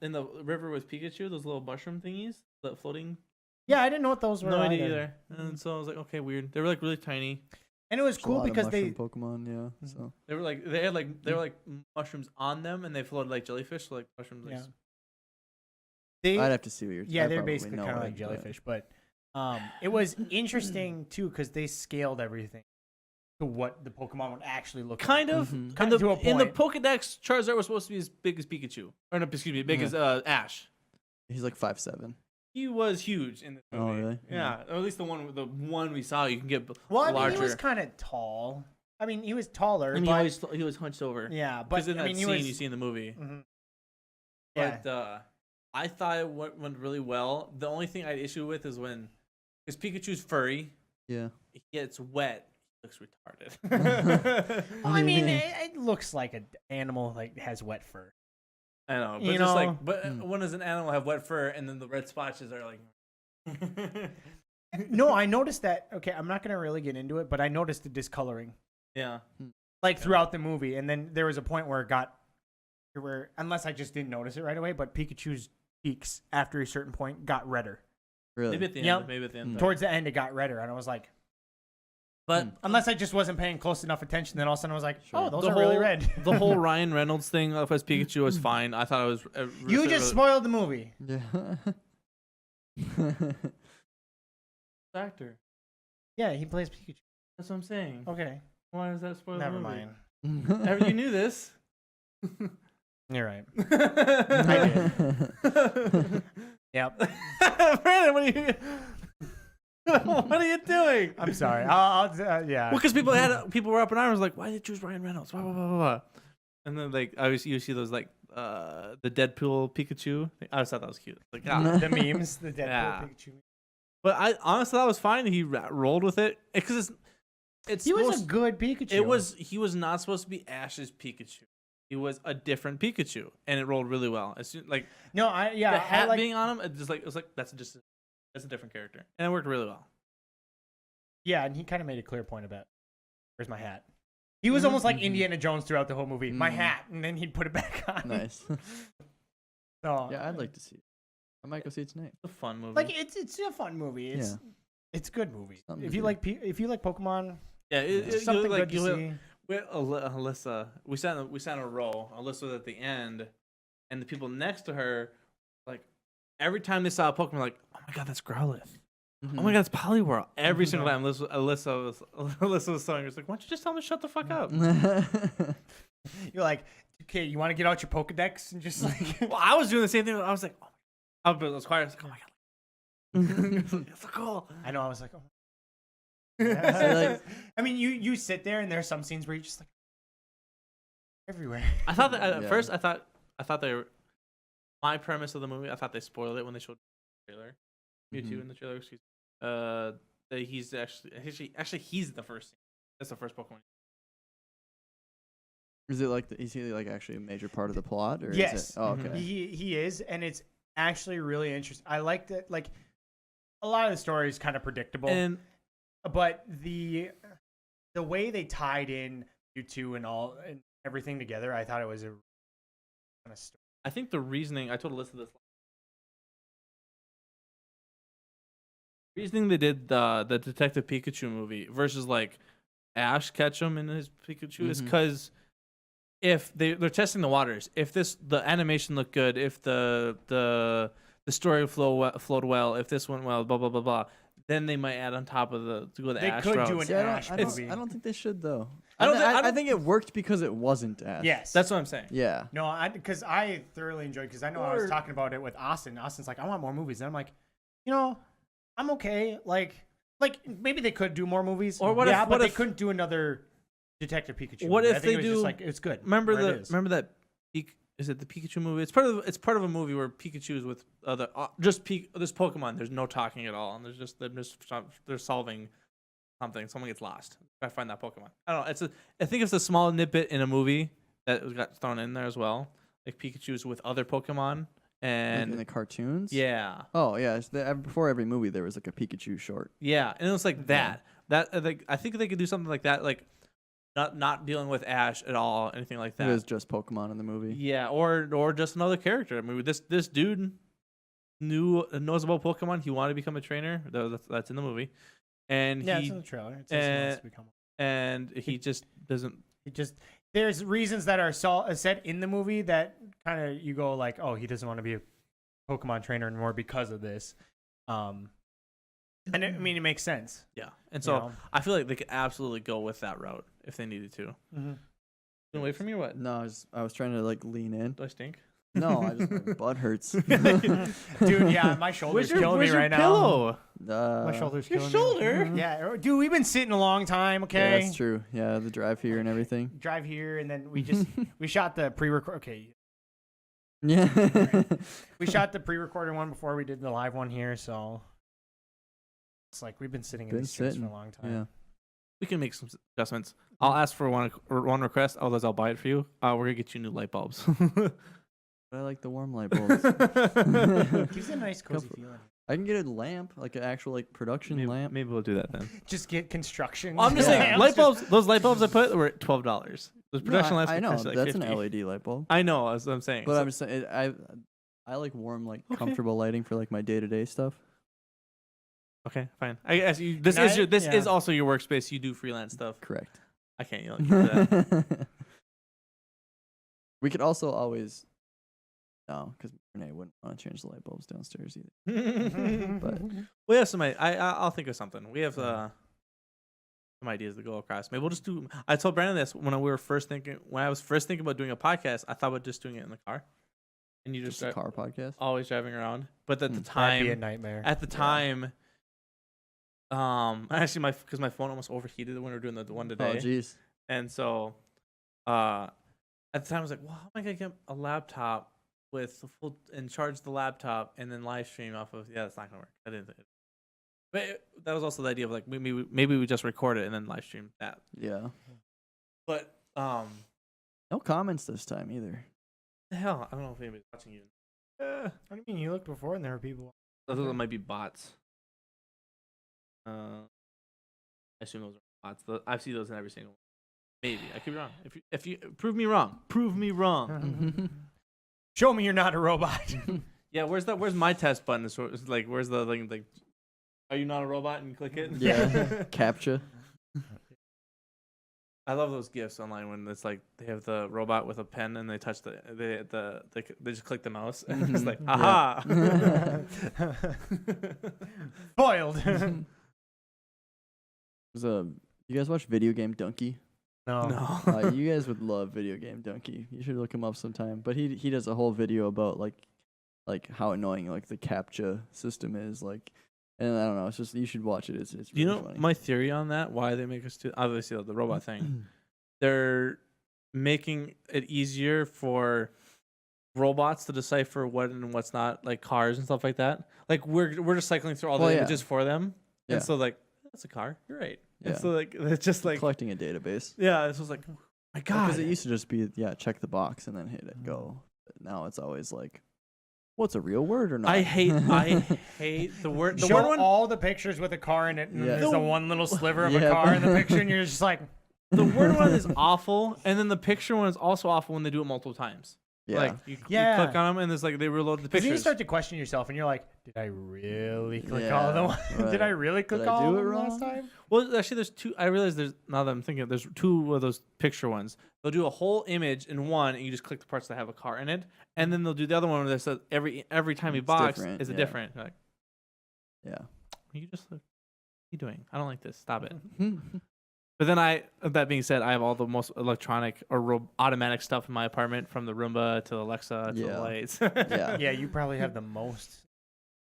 in the river with Pikachu, those little mushroom thingies, the floating. Yeah, I didn't know what those were. No idea either. And so I was like, okay, weird. They were like really tiny. And it was There's a cool lot of because they mushroom Pokemon, yeah. So They were like mushrooms on them, and they floated like jellyfish, so like mushrooms. Like, yeah. I'd have to see what you're. Yeah, I they're probably basically know kind of it, like but- jellyfish, but it was interesting too because they scaled everything to what the Pokemon would actually look kind like. of. Mhm. Kind of to a In the point. Pokedex, Charizard was supposed to be as big as Pikachu, or no, excuse me, big Yeah. as Ash. He's like 5'7". He was huge in this Oh, movie. really? Yeah, or at least the one we saw. You can get Well, I mean, larger. he was kind of tall. I mean, he was taller, I mean, but he was hunched over. yeah, but Because in I that mean, scene he was. you see in the movie. Mhm. Yeah, But I thought it went really well. The only thing I had issue with is when, because Pikachu's furry, Yeah. he gets wet. He looks retarded. well, I do you mean, mean? it looks like an animal like has wet fur. I know, but You just know? like, but Hmm. when does an animal have wet fur and then the red splotches are like? No, I noticed that. Okay, I'm not gonna really get into it, but I noticed the discoloring Yeah. like throughout the movie, and then there was a point where it got where unless I just didn't notice it right away, but Pikachu's cheeks after a certain point got redder. Really. Maybe at the end. Yep. Maybe at the end. Hmm. Towards the end, it got redder, and I was like, But unless I just wasn't paying close enough attention, then all of a sudden I was like, Sure. oh, those the are whole really red. the whole Ryan Reynolds thing of as Pikachu was fine. I thought it was. You just spoiled the movie. Yeah. actor. Yeah, he plays Pikachu. That's what I'm saying. Okay, Why does that spoil never the movie? mind. You knew this. You're right. I did. Yep. Brandon, what are you? What are you doing? I'm sorry. Yeah. Well, because people were up in arms like, why did you choose Ryan Reynolds? Blah blah blah blah. Blah. And then like you see those like the Deadpool Pikachu. I always thought that was cute. Like, the memes, the Deadpool Yeah. Pikachu. but I honestly thought it was fine. He rolled with it because it's He was supposed- a good Pikachu. he was not supposed to be Ash's Pikachu. He was a different Pikachu, and it rolled really well. As soon, like No, the I hat like. being on him, it was like that's a different character, and it worked really well. Yeah, and he kind of made a clear point about, where's my hat? He was almost like Mhm. Indiana Jones throughout the whole movie. My Mhm. hat, and then he'd put it back on. Nice. So, Yeah, I'd like to see it. I might go see it tonight. It's a fun movie. like it's a fun movie. It's a good movie. Something If to you do. like Pokemon, yeah, it's something like good to see. Alyssa, we sat in a row. Alyssa was at the end, and the people next to her, like every time they saw a Pokemon, like, oh my god, that's Growlithe. Oh my god, it's Poliwhirl. Every single time Alyssa was telling her, it's like, why don't you just tell them to shut the fuck up? You're like, okay, you want to get out your Pokedex and just like. Well, I was doing the same thing. I was like, oh my god. I was quiet. I was like, oh my god. It's so cool. I know. I was like, oh. like- I mean, you sit there and there's some scenes where you just like everywhere. I thought that at Yeah. first. I thought they were. My premise of the movie. I thought they spoiled it when they showed the trailer. Mewtwo Mhm. in the trailer. Excuse me. That he's actually he's the first. That's the first Pokemon. Is it like is he like actually a major part of the plot, or Yes. Is it, oh, Mhm. okay. He is, and it's actually really interesting. I like that. Like a lot of the story is kind of predictable, And but the way they tied in Mewtwo and everything together, I thought it was a kind of story. I think the reasoning. I told Alyssa this. Reasoning they did the Detective Pikachu movie versus like Ash Ketchum in his Pikachu is Mhm. because if they're testing the waters, if the animation looked good, if the story flowed well, if this went well, blah blah blah blah, then they might add on top of to go the They Ash could route. do an See, I Ash don't, I, movie. don't, I don't think they should though. I don't I, thi- I don't- think it worked because it wasn't Ash. Yes, That's what I'm saying. Yeah. no, because I thoroughly enjoyed because I know I was Or- talking about it with Austin. Austin's like, I want more movies, and I'm like, you know, I'm okay. Like maybe they could do more movies, Or what yeah, if- but what they if- couldn't do another Detective Pikachu. What movie. if I think they it was do? just like it's good. Remember where it is. that? Is it the Pikachu movie? It's part of a movie where Pikachu is with other this Pokemon. There's no talking at all, and they're solving something. Someone gets lost. I find that Pokemon. I don't know. I think it's a small snippet in a movie that got thrown in there as well. Like Pikachu's with other Pokemon, Like and in the cartoons. yeah, Oh yeah. Before every movie, there was like a Pikachu short. yeah, and it was like that. Like I think they could do something like that, like not dealing with Ash at all, anything like that. It was just Pokemon in the movie. Yeah, or just another character. I mean, this dude knows about Pokemon. He wanted to become a trainer. That's in the movie, and Yeah, it's in the trailer. It says he wants to become. and he just doesn't. There's reasons that are set in the movie that kind of you go like, oh, he doesn't want to be a Pokemon trainer anymore because of this. And I mean, it makes sense. Yeah, and so I feel like they could absolutely go with that route if they needed to. Mm-hmm. You wait for me or what? No, I was trying to like lean in. Do I stink? No, I just my butt hurts. Dude, yeah, my shoulder's killing me right pillow? now. My shoulder's Your killing shoulder? me. Yeah, dude, we've been sitting a long time. Okay, Yeah, that's true. Yeah, the drive here and everything. Drive here, and then we shot the pre-record. Okay, Yeah. we shot the pre-recorded one before we did the live one here, so it's like we've been sitting in these chairs for a long time. Yeah. We can make some adjustments. I'll ask for one request. Otherwise, I'll buy it for you. We're gonna get you new light bulbs. I like the warm light bulbs. Gives it a nice cozy feeling. I can get a lamp, like an actual like production lamp. Maybe we'll do that then. Just get construction. I'm just saying, light bulbs. Those light bulbs I put were $12. Those production lamps. I know like that's 50. an LED light bulb. I know, as I'm saying. But So- I'm just saying, I like warm, like Okay. comfortable lighting for like my day-to-day stuff. okay, fine. I guess this is also your workspace. You do freelance stuff. Correct. I can't yell at you for that. We could also always. No, because Renee wouldn't want to change the light bulbs downstairs either. But We have some. I'll think of something. We have some ideas to go across. Maybe we'll just do. I told Brandon this when I was first thinking about doing a podcast. I thought about just doing it in the car, and you just a car podcast. always driving around. But at the That'd time, be a nightmare. at the time, actually because my phone almost overheated when we were doing the one Oh today, jeez. and so, at the time I was like, well, how am I gonna get a laptop with the full and charge the laptop and then live stream off of? Yeah, that's not gonna work. I didn't. But that was also the idea of like maybe we just record it and then live stream that. Yeah. But No comments this time either. the hell, I don't know if anybody's watching you. What do you mean? You looked before and there were people. Those might be bots. I assume those are bots. I see those in every single one. Maybe I could be wrong. If you prove me wrong, prove me wrong. Show me you're not a robot. Yeah, where's my test button? It's like where's the like? Are you not a robot? And click it. Yeah. Captcha. I love those gifs online when it's like they have the robot with a pen and they touch they just click the mouse and it's like aha. Foiled. You guys watch Video Game Donkey? No. No. You guys would love Video Game Donkey. You should look him up sometime. But he does a whole video about like how annoying like the CAPTCHA system is, like, and I don't know. It's just you should watch it. It's really Do you know funny. my theory on that? Why they make us do obviously the robot thing? They're making it easier for robots to decipher what and what's not, like cars and stuff like that. Like we're just cycling through all the Well, yeah. images for them, Yeah. and so like that's a car. You're right. Yeah. And so like it's just like Collecting a database. yeah. It's just like oh my god. Because it used to just be check the box and then hit it go. But now it's always like, what's a real word or not? I hate the word. The Show word one. all the pictures with a car in it, and Yeah. there's The- the one little sliver of Yeah. a car in the picture, and you're just like, The word one is awful, and then the picture one is also awful when they do it multiple times. Yeah. Like you Yeah. click on them and there's like they reload the because then you pictures. start to question yourself, and you're like, did I really click Yeah, all of them? right. Did I really click Did I all do of it them last wrong? time? Well, actually, there's two. I realize now that I'm thinking, there's two of those picture ones. They'll do a whole image in one, and you just click the parts that have a car in it, and then they'll do the other one where they says every time you It's box different, is a yeah. different. You're like, Yeah. you just what are you doing? I don't like this. Stop it. But then that being said, I have all the most electronic or automatic stuff in my apartment, from the Roomba to the Alexa to the Yeah. lights. Yeah. Yeah, you probably have the most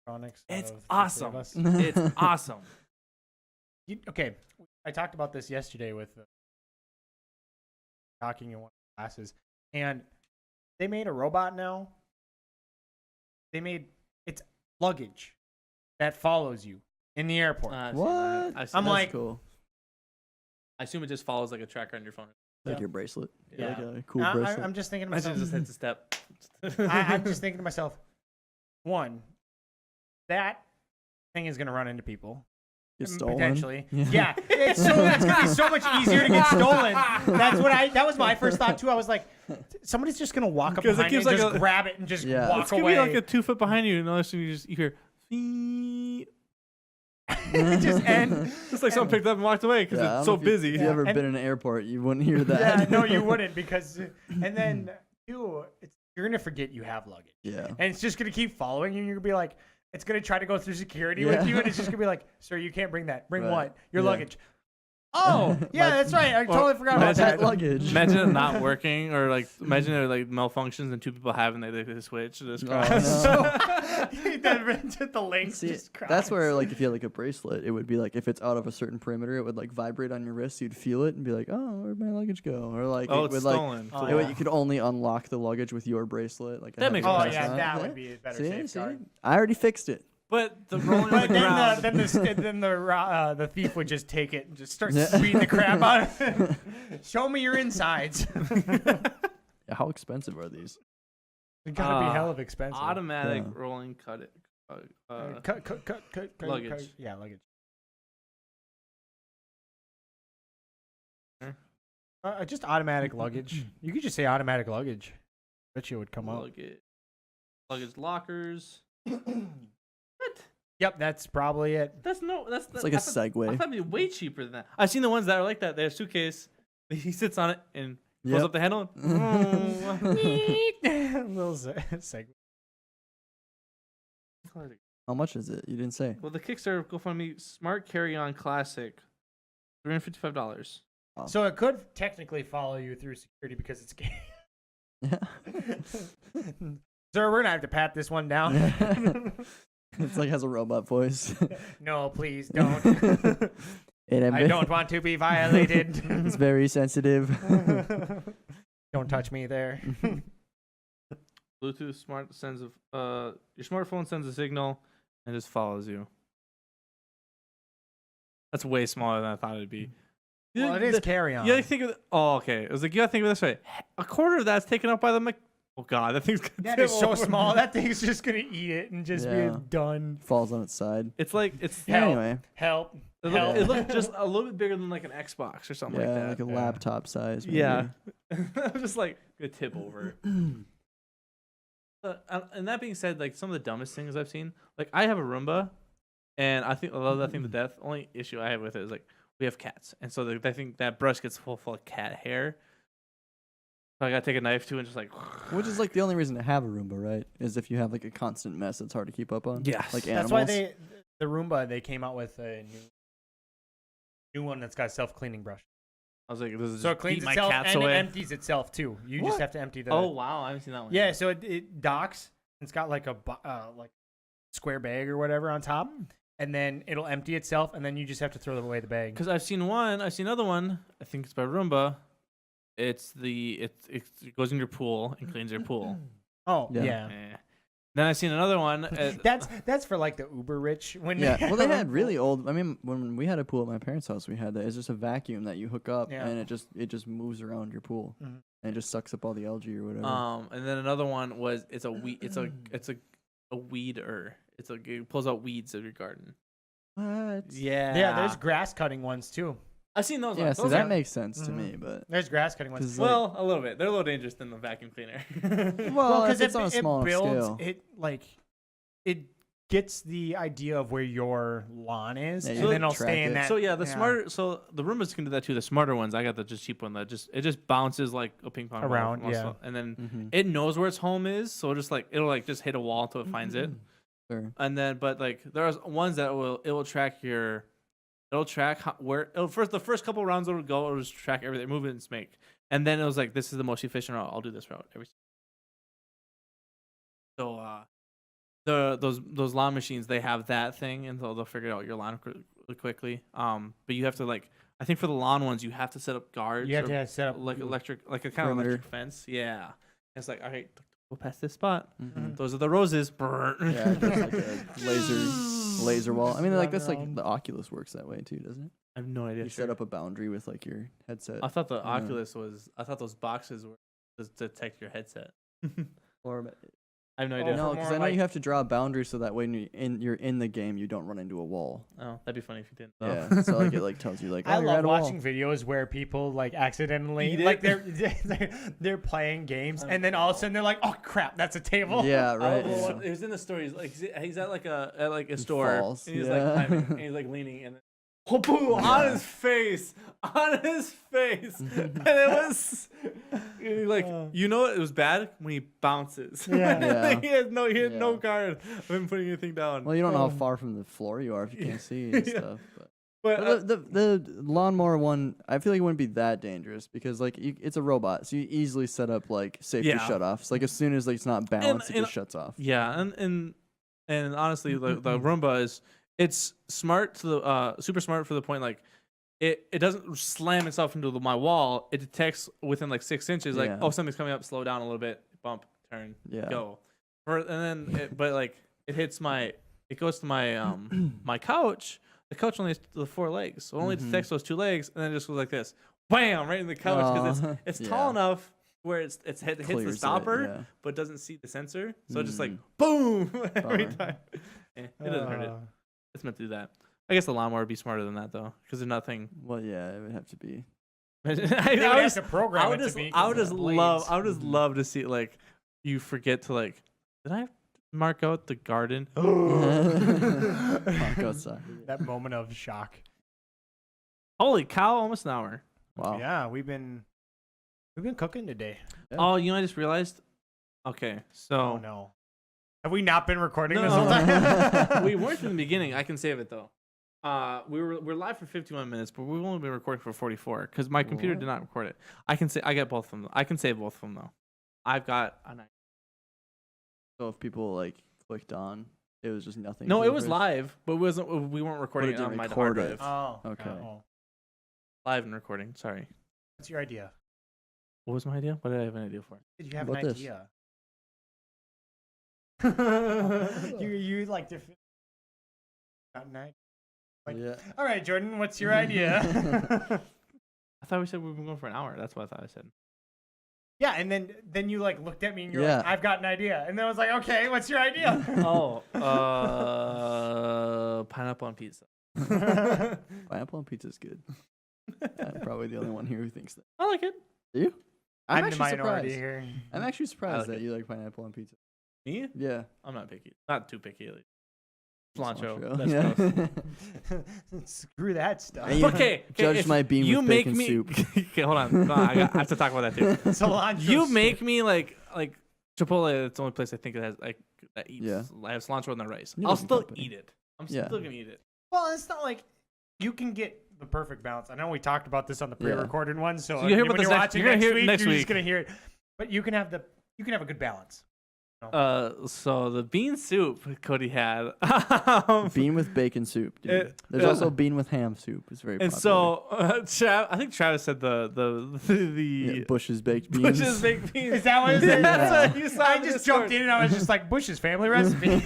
electronics. out It's of the three of awesome. us. It's awesome. Okay, I talked about this yesterday with talking in one of the classes, and they made a robot now. It's luggage that follows you in the airport. What? I'm like, cool. I assume it just follows like a tracker on your phone. Like your bracelet. Yeah. Like a cool bracelet. I'm just thinking to Imagine myself. just hits a step. I'm just thinking to myself. One, that thing is gonna run into people. Get stolen. Potentially. Yeah. It's gonna be so much easier to get stolen. That was my first thought too. I was like, somebody's just gonna walk up 'Cause it behind you keeps and like just grab it and just walk It's gonna away. be like a 2 foot behind you, and all of a sudden you hear, "Beep." just end. It's like someone picked up and walked away because Yeah, I it's don't so know if you- busy. If you ever And- been in an airport, you wouldn't hear that. Yeah, no, you wouldn't because, and then two, you're gonna forget you have luggage, Yeah. and it's just gonna keep following you. And you're gonna be like, it's gonna try to go through security Yeah. with you, and it's just gonna be like, sir, you can't bring that. Bring Right. what? Your Yeah. luggage. Oh, yeah, My- that's right. I totally forgot about imagine- that. Pet luggage. Imagine it not working, or like imagine it like malfunctions and 2 people have and they switch. And just Oh, crash. no. So the link See, just that's where cracks. like if you had like a bracelet, it would be like if it's out of a certain perimeter, it would like vibrate on your wrist. You'd feel it and be like, oh, where'd my luggage go? Or like Oh, it it's would like stolen. Oh, it would- yeah. you could only unlock the luggage with your bracelet. Like That it makes had Oh a sense. yeah, on it. that would be a better See, safeguard. I already fixed it. But the rolling on But the ground. then the thief would just take it and just start Yeah. beating the crap out of it. Show me your insides. Yeah, how expensive are these? It's gotta be hell of expensive. Automatic Yeah. rolling cut it. Cut, luggage. Yeah, luggage. Just automatic luggage. You could just say automatic luggage. Bet you it would come up. Luggage lockers. What? Yep, that's probably it. That's It's like a I thought Segway. it'd be way cheaper than that. I've seen the ones that are like that. They have a suitcase. He sits on it and pulls Yep. up the handle. Little segue. How much is it? You didn't say. Well, the Kickstarter GoFundMe Smart Carry-On Classic, $355. So it could technically follow you through security because it's gay. Yeah. Sir, we're gonna have to pat this one down. It's like has a robot voice. No, please don't. I don't want to be violated. It's very sensitive. Don't touch me there. Bluetooth smart sends your smartphone sends a signal and just follows you. That's way smaller than I thought it'd be. Well, it is carry on. You gotta think of oh, okay. It was like you gotta think of it this way. A quarter of that's taken up by the oh god, that thing's gonna That tip is so over. small. That thing's just gonna eat it and just Yeah. be done. Falls on its side. It's like it's Help. Anyway, Help. it looked just a little bit bigger than like an Xbox or something yeah, like that. like a laptop size. Maybe. Yeah. I'm just like gonna tip over. And that being said, like some of the dumbest things I've seen, like I have a Roomba, and I love that thing to death. Only issue I have with it is like we have cats, and so I think that brush gets full of cat hair. So I gotta take a knife to and just like. Which is like the only reason to have a Roomba, right? Is if you have like a constant mess, it's hard to keep up on. Yes. Like That's animals. why the Roomba they came out with a new one that's got self-cleaning brush. I was like, this is So it cleans my itself cats and away. it empties itself too. You just What? have to empty the. Oh wow, I haven't seen that one. Yeah, so it docks. It's got like a like square bag or whatever on top, and then it'll empty itself, and then you just have to throw away the bag. Because I've seen another one. I think it's by Roomba. It goes in your pool and cleans your pool. Oh Yeah. yeah. Eh. Then I've seen another one. That's for like the uber rich when Yeah, well, they have a had really pool. old. I mean, when we had a pool at my parents' house, we had that. It's just a vacuum that you hook up, Yeah. and it just moves around your pool, Mhm. and it just sucks up all the algae or whatever. And then another one was it's a weeder. It pulls out weeds of your garden. What? Yeah, there's grass cutting ones too. I've seen those. Yeah, ones. so Those that are- makes sense to Mhm. me, but There's grass cutting ones. 'Cause, well, a little bit. They're a little dangerous than the vacuum cleaner. well, if because it's on a small builds scale. it gets the idea of where your lawn is, Yeah, and you then it'll track stay in it. that. So yeah, the Roombas can do that too. The smarter ones, I got the just cheap one that just bounces like a ping pong ball Around, from yeah. also- and then Mhm. it knows where its home is, so it'll just hit a wall until it finds it. Sure. And then, but like there's ones that it'll track the first couple rounds it'll just track everything movements make, and then it was like this is the most efficient route. I'll do this route every. So those lawn machines they have that thing, and they'll figure out your lawn really quickly. But you have to like I think for the lawn ones, you have to set up guards. You have or to set up like electric, like a kind of perimeter. electric fence. Yeah. It's like, all right, we'll pass this spot. Mhm. Those are the roses. Yeah, just like a laser wall. I mean, like Run that's like around. the Oculus works that way too, doesn't it? I have no idea. You set up a boundary with like your headset. I thought the Yeah. Oculus was. I thought those boxes were to detect your headset. Or I have no Oh, idea. no, for because more I know like- you have to draw a boundary so that when you're in the game, you don't run into a wall. Oh, that'd be funny if you didn't. Yeah, so like it like tells you like, oh, I you're love at a wall. watching videos where people like accidentally Eat like it. they're playing games and then all of a sudden they're like, oh crap, that's a table. Yeah, I right. love yeah. what- It was in the stories. Like he's at like a store. falls, And he's yeah. like climbing, and he's like leaning, and then, boom, on Yeah. his face, and it was like you know it was bad when he bounces. Yeah. Yeah. he had no Yeah. guard of him putting anything down. Well, you don't know how far from the floor you are if you can't see and Yeah. stuff. But, but the lawnmower one, I feel like it wouldn't be that dangerous because like it's a robot, so you easily set up like safety Yeah. shutoffs. Like as soon as like it's not balanced, it and- just shuts off. yeah, and honestly, the Roomba it's smart to the super smart for the point like. It doesn't slam itself into my wall. It detects within like 6 inches, like, Yeah. oh, something's coming up, slow down a little bit, bump, turn, Yeah. go. And then, but like, it goes to my my couch. The couch only has the 4 legs, so it only detects those 2 legs, and then it just goes like this, wham, right in the couch because Aw, it's tall yeah. enough where it hits the Clears it, stopper, yeah. but doesn't see the sensor, so it just like Mm. boom every Bummer. time. It doesn't hurt it. Uh, It's meant to do that. I guess the lawnmower would be smarter than that though, because there's nothing. Well, yeah, it would have to be. I they would have was- to program I would it just, to be. I would 'cause just the love, blades. I would just love to see like you forget to like, did I mark out the garden? Walk outside. that moment of shock. Holy cow! Almost an hour. Wow. Yeah, we've been cooking today. Yeah. Oh, you know, I just realized. Okay, Oh so no, have we not been recording this No. whole time? we weren't from the beginning. I can save it though. We're live for 51 minutes, but we've only been recording for 44 because my computer What? did not record it. I get both of them. I can save both of them though. I've got a nice. So if people like clicked on, it was just nothing. No, for it the was first- live, but we weren't recording it didn't on my record hard it. drive. Oh, Okay. oh. Live and recording. Sorry. What's your idea? What was my idea? What did I have an idea for? Did you have What an about this? idea? you like different. Not night. Like, Yeah. all right, Jordan, what's your idea? I thought we said we were going for an hour. That's what I thought I said. Yeah, and then you like looked at me and you're Yeah. like, I've got an idea, and then I was like, okay, what's your idea? Oh, pineapple on pizza. Pineapple on pizza is good. I'm probably the only one here who thinks that. I like it. Do you? I'm the actually minority surprised. here. I'm actually surprised like that it. you like pineapple on pizza. Me? Yeah. I'm not picky. Not too picky. At least. Cilantro. Cilantro, That's yeah. gross. Screw that stuff. And you Okay. judge if my bean you with make bacon me, soup. Okay, hold on. No, I have to talk about that too. Cilantro You soup. make me like Chipotle. It's the only place I think it has like that eats. Yeah. I have cilantro in the rice. You I'll live in still company. eat it. I'm Yeah. still gonna eat it. Well, it's not like you can get the perfect balance. I know we talked about this on the Yeah. pre-recorded one, so, So you'll hear about when this you're next- watching you're gonna next hear it week, next you're week. just gonna hear it. But you can have a good balance. So the bean soup Cody had. Bean with bacon soup, dude. It- There's also bean with ham soup. It's very And popular. so, I think Travis said the Yeah, Bush's baked beans. Bush's baked beans. Is that what it is? Yeah. That's what you saw. I in the just jumped Discord. in and I was just like, Bush's family recipe.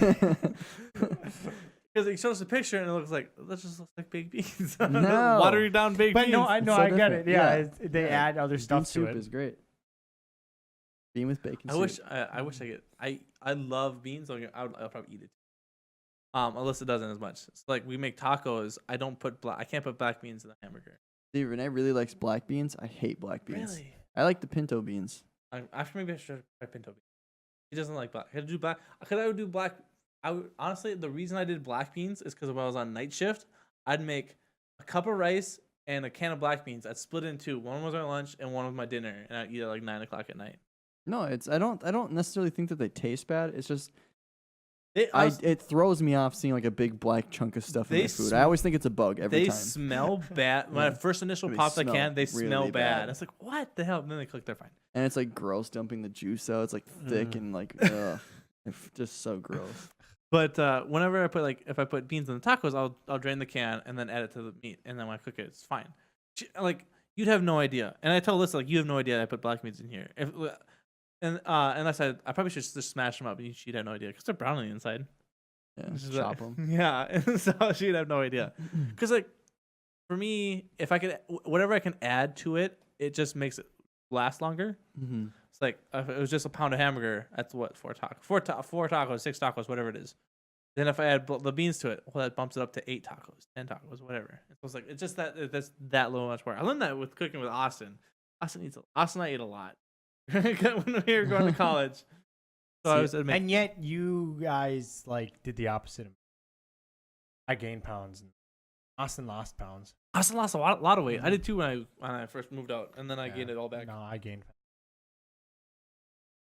Because he shows us a picture and it looks like that just looks like baked beans. No. Watery down baked But beans. no, It's so I get different. it. Yeah, Yeah. they Yeah. add other Bean stuff to soup it. is great. Bean with bacon I soup. wish I wish I could. I love beans. I'll probably eat it. Alyssa doesn't as much. It's like we make tacos. I can't put black beans in the hamburger. See, Renee really likes black beans. I hate black beans. Really? I like the pinto beans. Maybe I should try pinto beans. He doesn't like black. I do black. Because I would do black. Honestly, the reason I did black beans is because when I was on night shift, I'd make a cup of rice and a can of black beans. I'd split it in two. One was my lunch and one was my dinner, and I'd eat at like 9 o'clock at night. No, I don't necessarily think that they taste bad. It's just It throws me off seeing like a big black chunk of stuff in They my food. sm- I always think it's a bug every they time. smell bad. When I Yeah. first initial They popped the smell can, they really smell bad. bad. It's like, what the hell? And then they click, they're fine. And it's like gross dumping the juice out. It's like thick and like ugh. It's just so gross. But whenever I put if I put beans in the tacos, I'll drain the can and then add it to the meat, and then when I cook it, it's fine. like you'd have no idea. And I told Alyssa, like, you have no idea I put black beans in here. And I said I probably should just smash them up, and she'd have no idea because they're brown on the inside. Yeah, She's chop like, them. Yeah, and so she'd have no idea. Because like for me, if I could, whatever I can add to it, it just makes it last longer. Mm-hmm. It's like if it was just a pound of hamburger, that's what four tacos, 6 tacos, whatever it is. Then if I add the beans to it, well, that bumps it up to 8 tacos, 10 tacos, whatever. So it's like it's just that's that little much more. I learned that with cooking with Austin. Austin and I ate a lot when we were going to college. So I was and yet you guys like did the opposite of me. I gained pounds and Austin lost pounds. Austin lost a lot of weight. I did too when I first moved out, and then I gained it all back. No, I gained.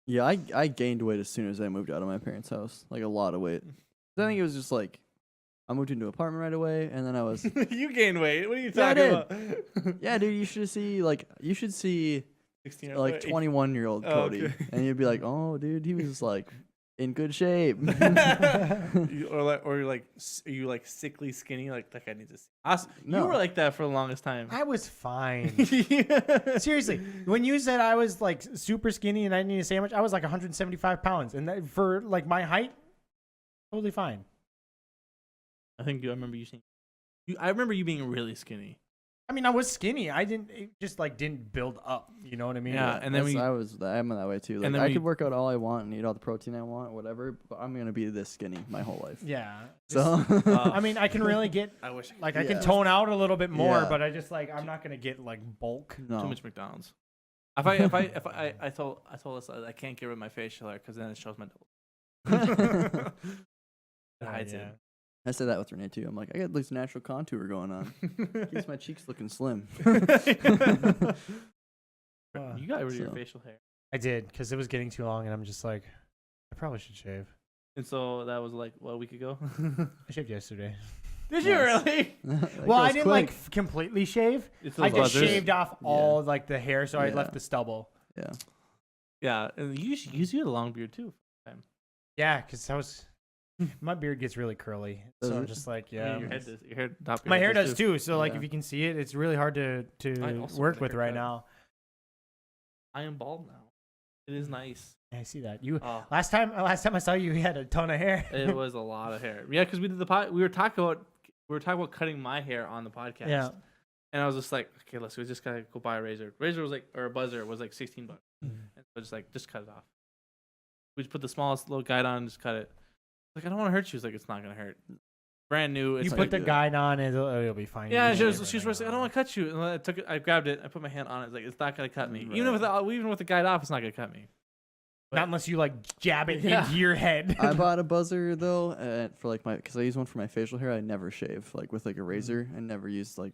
Yeah, I gained weight as soon as I moved out of my parents' house. Like a lot of weight. I think it was just like I moved into an apartment right away, and then I was. You gained weight. What are you Yeah, I talking about? Yeah, dude, you should see 16 like 21-year-old Cody, okay. and you'd be like, oh, dude, he was like in good shape. or you're like sickly skinny, like that guy needs to see. No. You were like that for the longest time. I was fine. Seriously, when you said I was like super skinny and I needed a sandwich, I was like 175 pounds, and that, for like my height, totally fine. I remember you saying. I remember you being really skinny. I mean, I was skinny. It just like didn't build up. You know what I mean? Yeah, and then I'm that way too. Like, and then I could work out all I want and eat all the protein I want, whatever. But I'm gonna be this skinny my whole life. Yeah. So I mean, I can really get I wish like I Yeah. can tone out a little bit more, Yeah. but I just like I'm not gonna get like bulk. no. too much McDonald's. I told us I can't get rid of my facial hair because then it shows my double. It hides it. I said that with Renee too. I'm like, I got this natural contour going on. Keeps my cheeks looking slim. You got rid of your So. facial hair, I did because it was getting too long, and I'm just like, I probably should shave. and so that was like a week ago. I shaved yesterday. Did you Nice. really? That Well, I goes didn't quick. like completely shave. It's I those just buzzers. shaved off all like the hair, so I Yeah. left the stubble. Yeah. Yeah, and you had a long beard too. Yeah, because my beard gets really curly, Does so I'm it? just like, Yeah, yeah. your head does. Your hair, top My hair does too. So like, Yeah. if you can see it, it's really hard I to also work get a with right haircut. now. I am bald now. It is nice. Yeah, I see that. You Oh, last time I saw you, you had a ton of hair. it was a lot of hair. Yeah, because we did we were talking about cutting my hair on the podcast. Yeah. And I was just like, okay, we just gotta go buy a razor. Razor was like, or a buzzer was like $16. Mm-hmm. And so just cut it off. We just put the smallest little guide on and just cut it. Like, I don't want to hurt you. It's like, it's not gonna hurt. Brand new. It's You like, put the guide on, and it'll be fine. yeah, You she shave was everything like, I don't off. want to cut you. And I took it, I grabbed it, I put my hand on it. It's like, it's not gonna cut me. Right. Even with the guide off, it's not gonna cut me. Not unless you like jab it Yeah. into your head. I bought a buzzer though for like because I use one for my facial hair. I never shave like with like a razor. I never use that.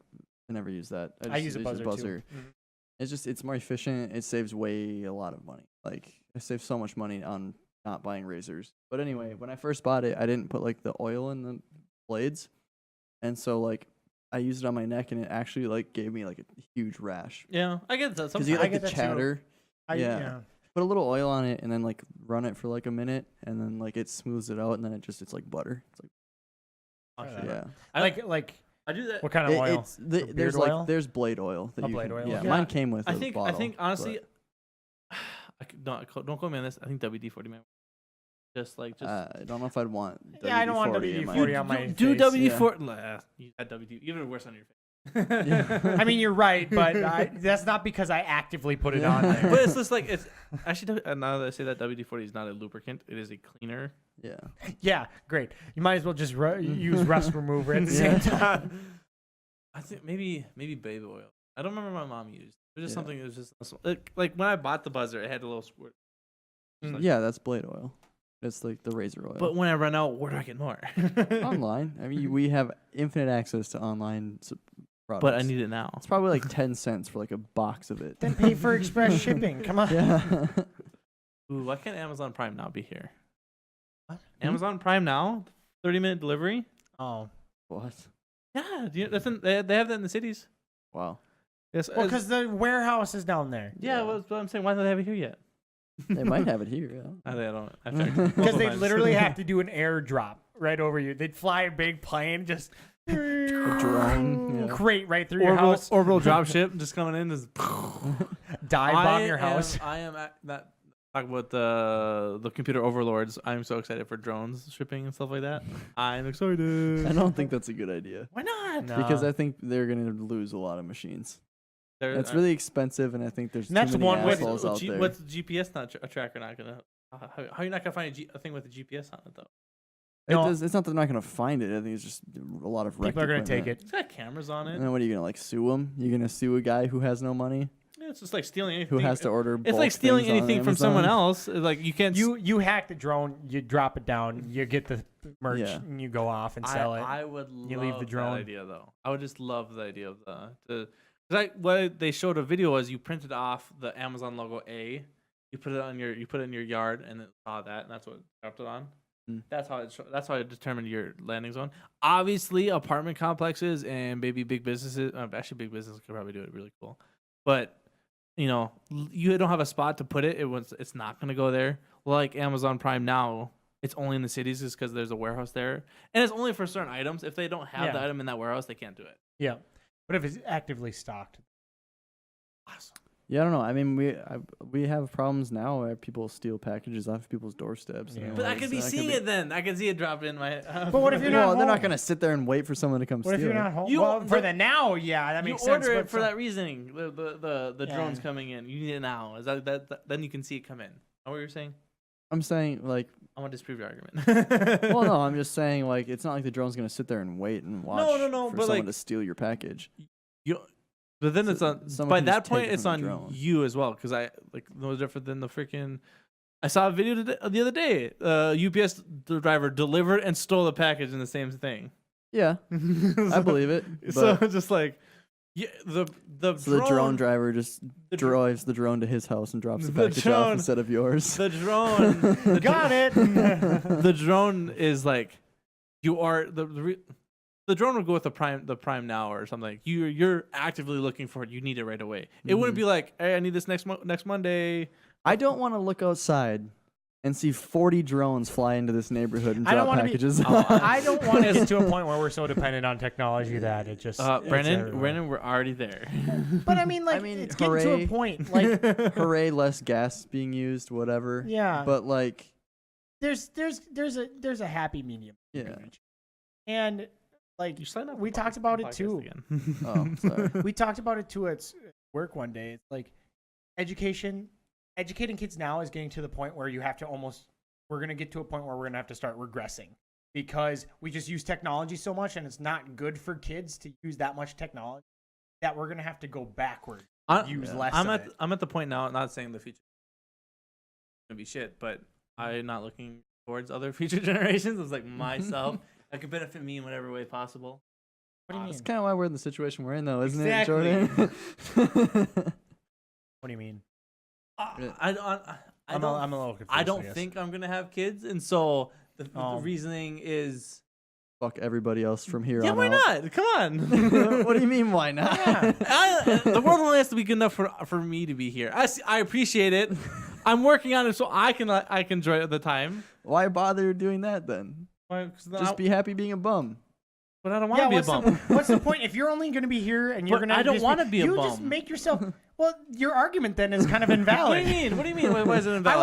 I use a buzzer, too. Mhm. It's more efficient. It saves a lot of money. Like I save so much money on not buying razors. But anyway, when I first bought it, I didn't put like the oil in the blades, and so like I used it on my neck, and it actually like gave me like a huge rash. Yeah, I get that. Because you Sometimes get I like get the that too. chatter. Yeah. Yeah. Put a little oil on it, and then like run it for like a minute, and then like it smooths it out, and then it's like butter. It's like I'll show you. yeah. Like I do that. what kind of oil? There's beard like oil? there's blade oil. That Oh, you blade can- oil, Yeah, okay. mine came with. I a think bottle, honestly, but, don't quote me on this. I think WD-40 might. Just I don't know if I'd want. Yeah, I don't want WD-40 in my- WD-40 on my do face. WD-40. You had WD, even worse on your face. I mean, you're right, but that's not because I actively put it on there. But it's just like it's actually now that I say that WD-40 is not a lubricant; it is a cleaner. Yeah. Yeah, great. You might as well just use rust remover at the same time. I think maybe baby oil. I don't remember what my mom used. It was just Yeah. something. It was just like when I bought the buzzer, it had a little squirt. Just like- Yeah, that's blade oil. It's like the razor oil. But when I run out, where do I get more? Online, I mean, we have infinite access to online products. But I need it now. It's probably like 10 cents for like a box of it. Then pay for express shipping. Come on. Yeah. Ooh, why can't Amazon Prime now be here? What? Amazon Prime now, 30-minute delivery. Oh, What? Yeah, they have that in the cities. Wow. Yes, well, because the warehouse is down there. yeah, well, that's what I'm saying. Why don't they have it here yet? They might have it here. Yeah. They don't. Because they literally have to do an airdrop right over you. They'd fly a big plane, just drone, yeah. crate right through your house. Orbital dropship just coming in. Just Dive bomb your house. I am at that. Talk about the computer overlords. I'm so excited for drones shipping and stuff like that. I'm excited. I don't think that's a good idea Why not? No. because I think they're gonna lose a lot of machines. It's I- really expensive, and I think there's too That's many one way- assholes out there. What's the GPS not a tracker not gonna? How are you not gonna find a thing with a GPS on it though? No. It's not that they're not gonna find it. I think it's just a lot of wrecked People are going to take equipment. it. It's got cameras on it. And then what are you gonna like sue him? You're gonna sue a guy who has no money, Yeah, it's just like stealing anything. who has to order. It's bulk like stealing things on anything from someone Amazon? else. Like you can't. You hack the drone, you drop it down, you get the merch, Yeah. and you go off and sell it. I would You love leave the drone. that idea though. I would just love the idea of what they showed a video was you printed off the Amazon logo A, you put it in your yard and it saw that and that's what dropped it on. Mm. That's how it determined your landing zone. Obviously, apartment complexes and maybe big businesses. Actually, big businesses could probably do it really cool, but you don't have a spot to put it. It's not going to go there. Like Amazon Prime now, it's only in the cities just because there's a warehouse there, and it's only for certain items. If they don't have the Yeah. item in that warehouse, they can't do it. Yeah. But if it's actively stocked. Awesome. Yeah, I don't know. I mean, we have problems now where people steal packages off people's doorsteps. Yeah. and But I all could that, be so that seeing it then. I could see it drop in my. But what if you're not Well, they're not home? gonna sit there and wait for someone to come What steal if you're it. not home? You- Well, for but- the now, yeah, that You makes sense. order it but for some- that reasoning. The drones Yeah. coming in. You need it now. Is that then you can see it come in? Is that what you're saying? I'm saying like, I want to disprove your argument. well, no, I'm just saying like, it's not like the drone's gonna sit there and wait and watch no, for but, someone like- to steal your package. But then So it's on. someone By can that just take point, it it's from on the drone. you as well. Because I no different than the freaking. I saw a video the other day. UPS driver delivered and stole the package in the same thing. Yeah, I believe it. So But just like, yeah, the so the drone driver just the dr- drives the drone to his house and drops the The package drone- off instead of yours. the drone. the Got it. the drone is like, you are the drone would go with the prime now or something. Like you're actively looking for it. You need it right away. It wouldn't Mhm. be like, hey, I need this next Monday. I don't want to look outside and see 40 drones fly into this neighborhood and I don't drop wanna be- packages. I don't want to get to a point where we're so dependent on technology that it just. it's everywhere. Brennan, we're already there. But I mean, like, I mean, it's getting to a hooray. point. Like, Hooray, less gas being used, whatever. yeah, But like, there's a happy medium. Yeah. And like You sign up. we for talked podcast about it too. again. oh, sorry. We talked about it too at work one day. It's like educating kids now is getting to the point where we're going to get to a point where we're going to have to start regressing because we just use technology so much and it's not good for kids to use that much technology that we're going to have to go backward. Use less I'm of at it. I'm at the point now. Not saying the future is gonna be shit, but I'm not looking towards other future generations. It's like myself. That could benefit me in whatever way possible. What do you mean? That's kind of why we're in the situation we're in, though, isn't Exactly. it, Jordan? What do you mean? I I'm don't. a little confused. I don't guess. think I'm gonna have kids, and so the Oh. reasoning is, Fuck everybody else from here yeah, on why out. not? Come on. What do you mean, why not? Yeah. The world only has to be good enough for me to be here. I appreciate it. I'm working on it so I can enjoy the time. Why bother doing that then? Why? 'Cause then Just I- be happy being a bum. But I don't want to be a bum. What's the point if you're only going to be here and you're But going to? I don't wanna be a You just bum. make yourself. Well, your argument then is kind of What invalid. do you mean? What do you mean? Why is it invalid? I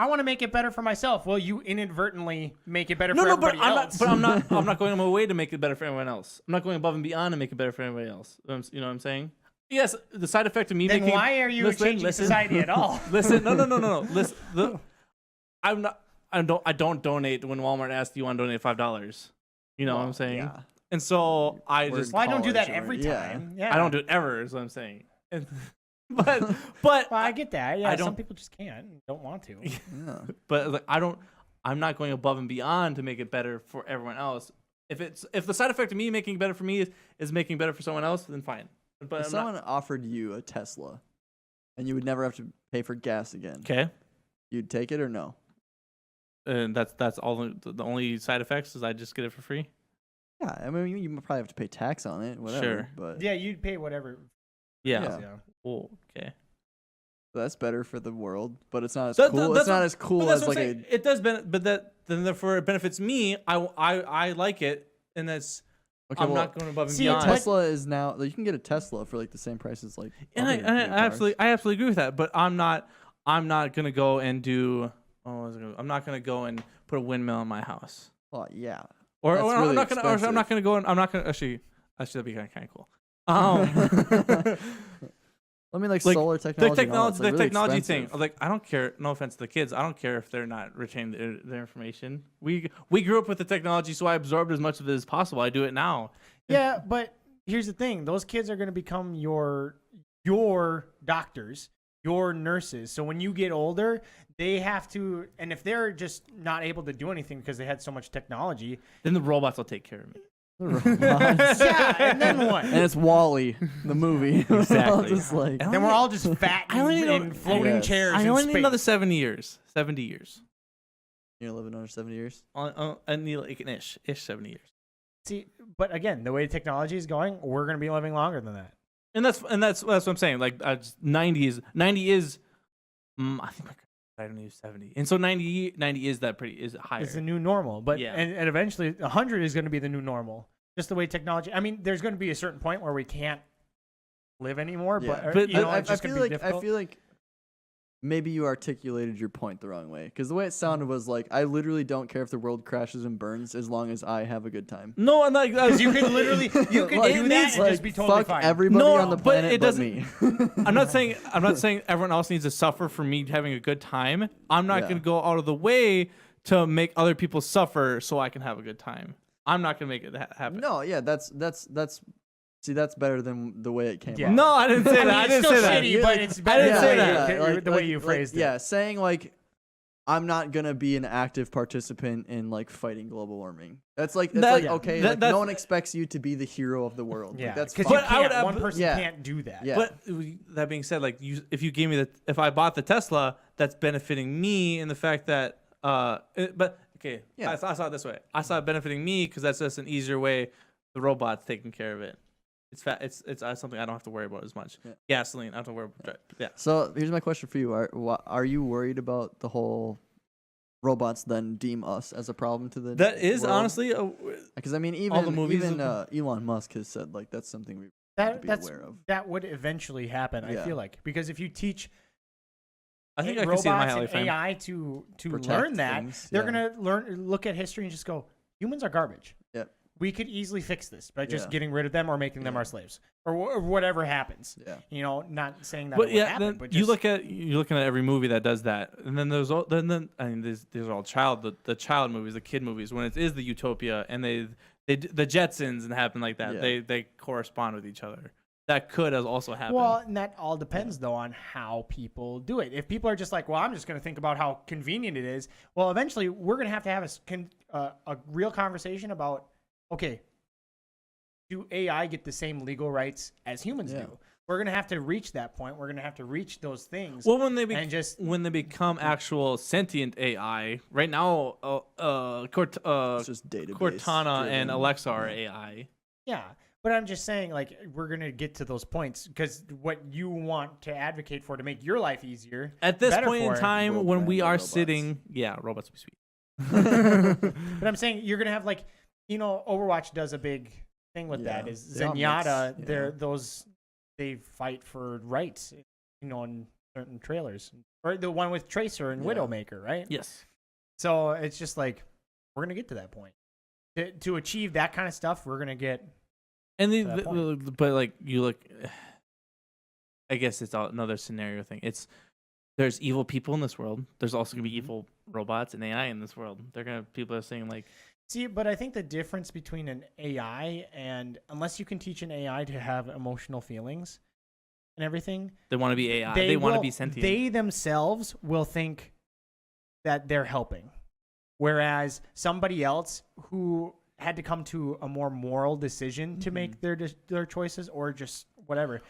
want to make it better for myself. Well, you inadvertently make it better for No, but everybody I'm not. else. But I'm not. I'm not going my way to make it better for everyone else. I'm not going above and beyond to make it better for everybody else. You know what I'm saying? Yes, the side effect of me Then making. why are you changing society at all? Listen, no. Listen, I'm not. I don't donate when Walmart asks, "Do you want to donate $5?" You know what I'm saying? Yeah. And so I We're just. Well, I don't do that college, every right? Yeah. time. Yeah. I don't do it ever. Is what I'm saying. But Well, I get that. Yeah, I some don't- people just can't, and don't want to. Yeah. but like I'm not going above and beyond to make it better for everyone else. If the side effect of me making it better for me is making it better for someone else, then fine. But If I'm someone offered you a Tesla and you would never have to pay for gas again, okay. you'd take it or no? And that's all the only side effects is I just get it for free. Yeah, I mean, you probably have to pay tax on it, whatever. Sure. But Yeah, you'd pay whatever. Yeah. Yeah. Oh, okay. that's better for the world. But it's not as That- cool. that's It's not what- as cool But that's as what like I'm saying. It does but then therefore it benefits me. I like it, and that's Okay, I'm well, not going above and see, beyond. Tesla is now like, you can get a Tesla for like the same price as like. And other I new cars. absolutely agree with that. But I'm not gonna go and do. I'm not gonna go and put a windmill in my house. Well, yeah. Or, That's or really I'm not gonna. Or I'm expensive. not gonna go. And I'm not gonna actually. That'd be kind of cool. Um, I mean, like Like, solar technology. and all that's, like, the really technology expensive. thing. Like, I don't care. No offense to the kids, I don't care if they're not retaining their information. We grew up with the technology, so I absorbed as much of it as possible. I do it now. Yeah, but here's the thing: those kids are going to become your doctors, your nurses. So when you get older, they have to, and if they're just not able to do anything because they had so much technology, Then the robots will take care of me. Robots. yeah, and then what? And it's Wall-E, the movie. Exactly. Just like, And Then we're all just fat I only need in floating Yes. chairs. I in only need space. another 70 years. 70 years. you're gonna live another 70 years. I need like an ish 70 years. See, but again, the way technology is going, we're going to be living longer than that. And that's what I'm saying. Like 90 is. I think I don't need 70. And so 90 is higher. It's the new normal. But Yeah. and eventually 100 is going to be the new normal. Just the way technology. I mean, there's going to be a certain point where we can't live anymore. Yeah. But you know, I it's just feel going to be like difficult. I feel like maybe you articulated your point the wrong way, because the way it sounded was like, I literally don't care if the world crashes and burns as long as I have a good time. No, I'm like Because you could literally you could Like, do it that needs, and like, just be totally fuck fine. everybody No, on the but planet it but doesn't- me. I'm not saying everyone else needs to suffer for me having a good time. I'm not Yeah. going to go out of the way to make other people suffer so I can have a good time. I'm not going to make it happen. No, yeah, that's see, that's better than the way it came Yeah. out. No, I didn't say I mean, that. I it's didn't still say that. shitty, You- but like- it's I better didn't the say way that. the way you phrased it. Yeah, saying like, I'm not gonna be an active participant in like fighting global warming. That's like okay. Like, that's- no one expects you to be the hero of the world. Yeah, Like, that's because fine. But I would- one person yeah. can't do that. Yeah. But that being said, like if you gave me if I bought the Tesla, that's benefiting me in the fact that but okay, Yeah. I saw it this way. I saw it benefiting me because that's just an easier way. The robot's taking care of it. It's something I don't have to worry about as much. Yeah. Gasoline, I don't have to worry about. Yeah. So here's my question for you: Are you worried about the whole robots then deem us as a problem to the That is world? honestly Because I mean, all the even movies Elon Musk has said like that's something we need That to be that's aware of. that would eventually happen. I Yeah. feel like because if you teach I think I can robots see it in my and alley frame. AI to Protect learn that, things, they're yeah. gonna look at history and just go, humans are garbage. Yep. We could easily fix this by just Yeah. getting rid of them or making them Yeah. our slaves or whatever happens. Yeah. You know, not saying that But it would yeah, happen, then but you're just, looking at every movie that does that, and then there's all then I mean these are all the child movies, the kid movies when it is the utopia and the Jetsons and happen like that. Yeah. They correspond with each other. That could have also happened. well, and that all depends though on how people do it. If people are just like, well, I'm just going to think about how convenient it is. Well, eventually we're going to have a real conversation about, okay, do AI get the same legal rights as humans Yeah. do? We're going to have to reach that point. We're going to have to reach those things. well, when they and just when they become actual sentient AI, right now, It's just database. Cortana and driven. Alexa are AI. yeah. But I'm just saying, like, we're going to get to those points because what you want to advocate for to make your life easier. At this better point in for it. time, World when brand we of are robots. sitting, yeah, robots would be sweet. But I'm saying you're gonna have like, you know, Overwatch does a big thing with Yeah. that. Is The Omnics, Zenyatta? yeah. They fight for rights, you know, in certain trailers, or the one with Tracer and Yeah. Widowmaker, right? Yes. So it's just like we're gonna get to that point. To achieve that kind of stuff, we're gonna get. And to that but like you look, I guess it's another scenario thing. There's evil people in this world. There's also gonna be evil robots and AI in this world. People are saying like, See, but I think the difference between an AI and unless you can teach an AI to have emotional feelings and everything, they want to be AI. They want to will- be sentient. They themselves will think that they're helping, whereas somebody else who had to come to a more moral decision to make their choices or just whatever.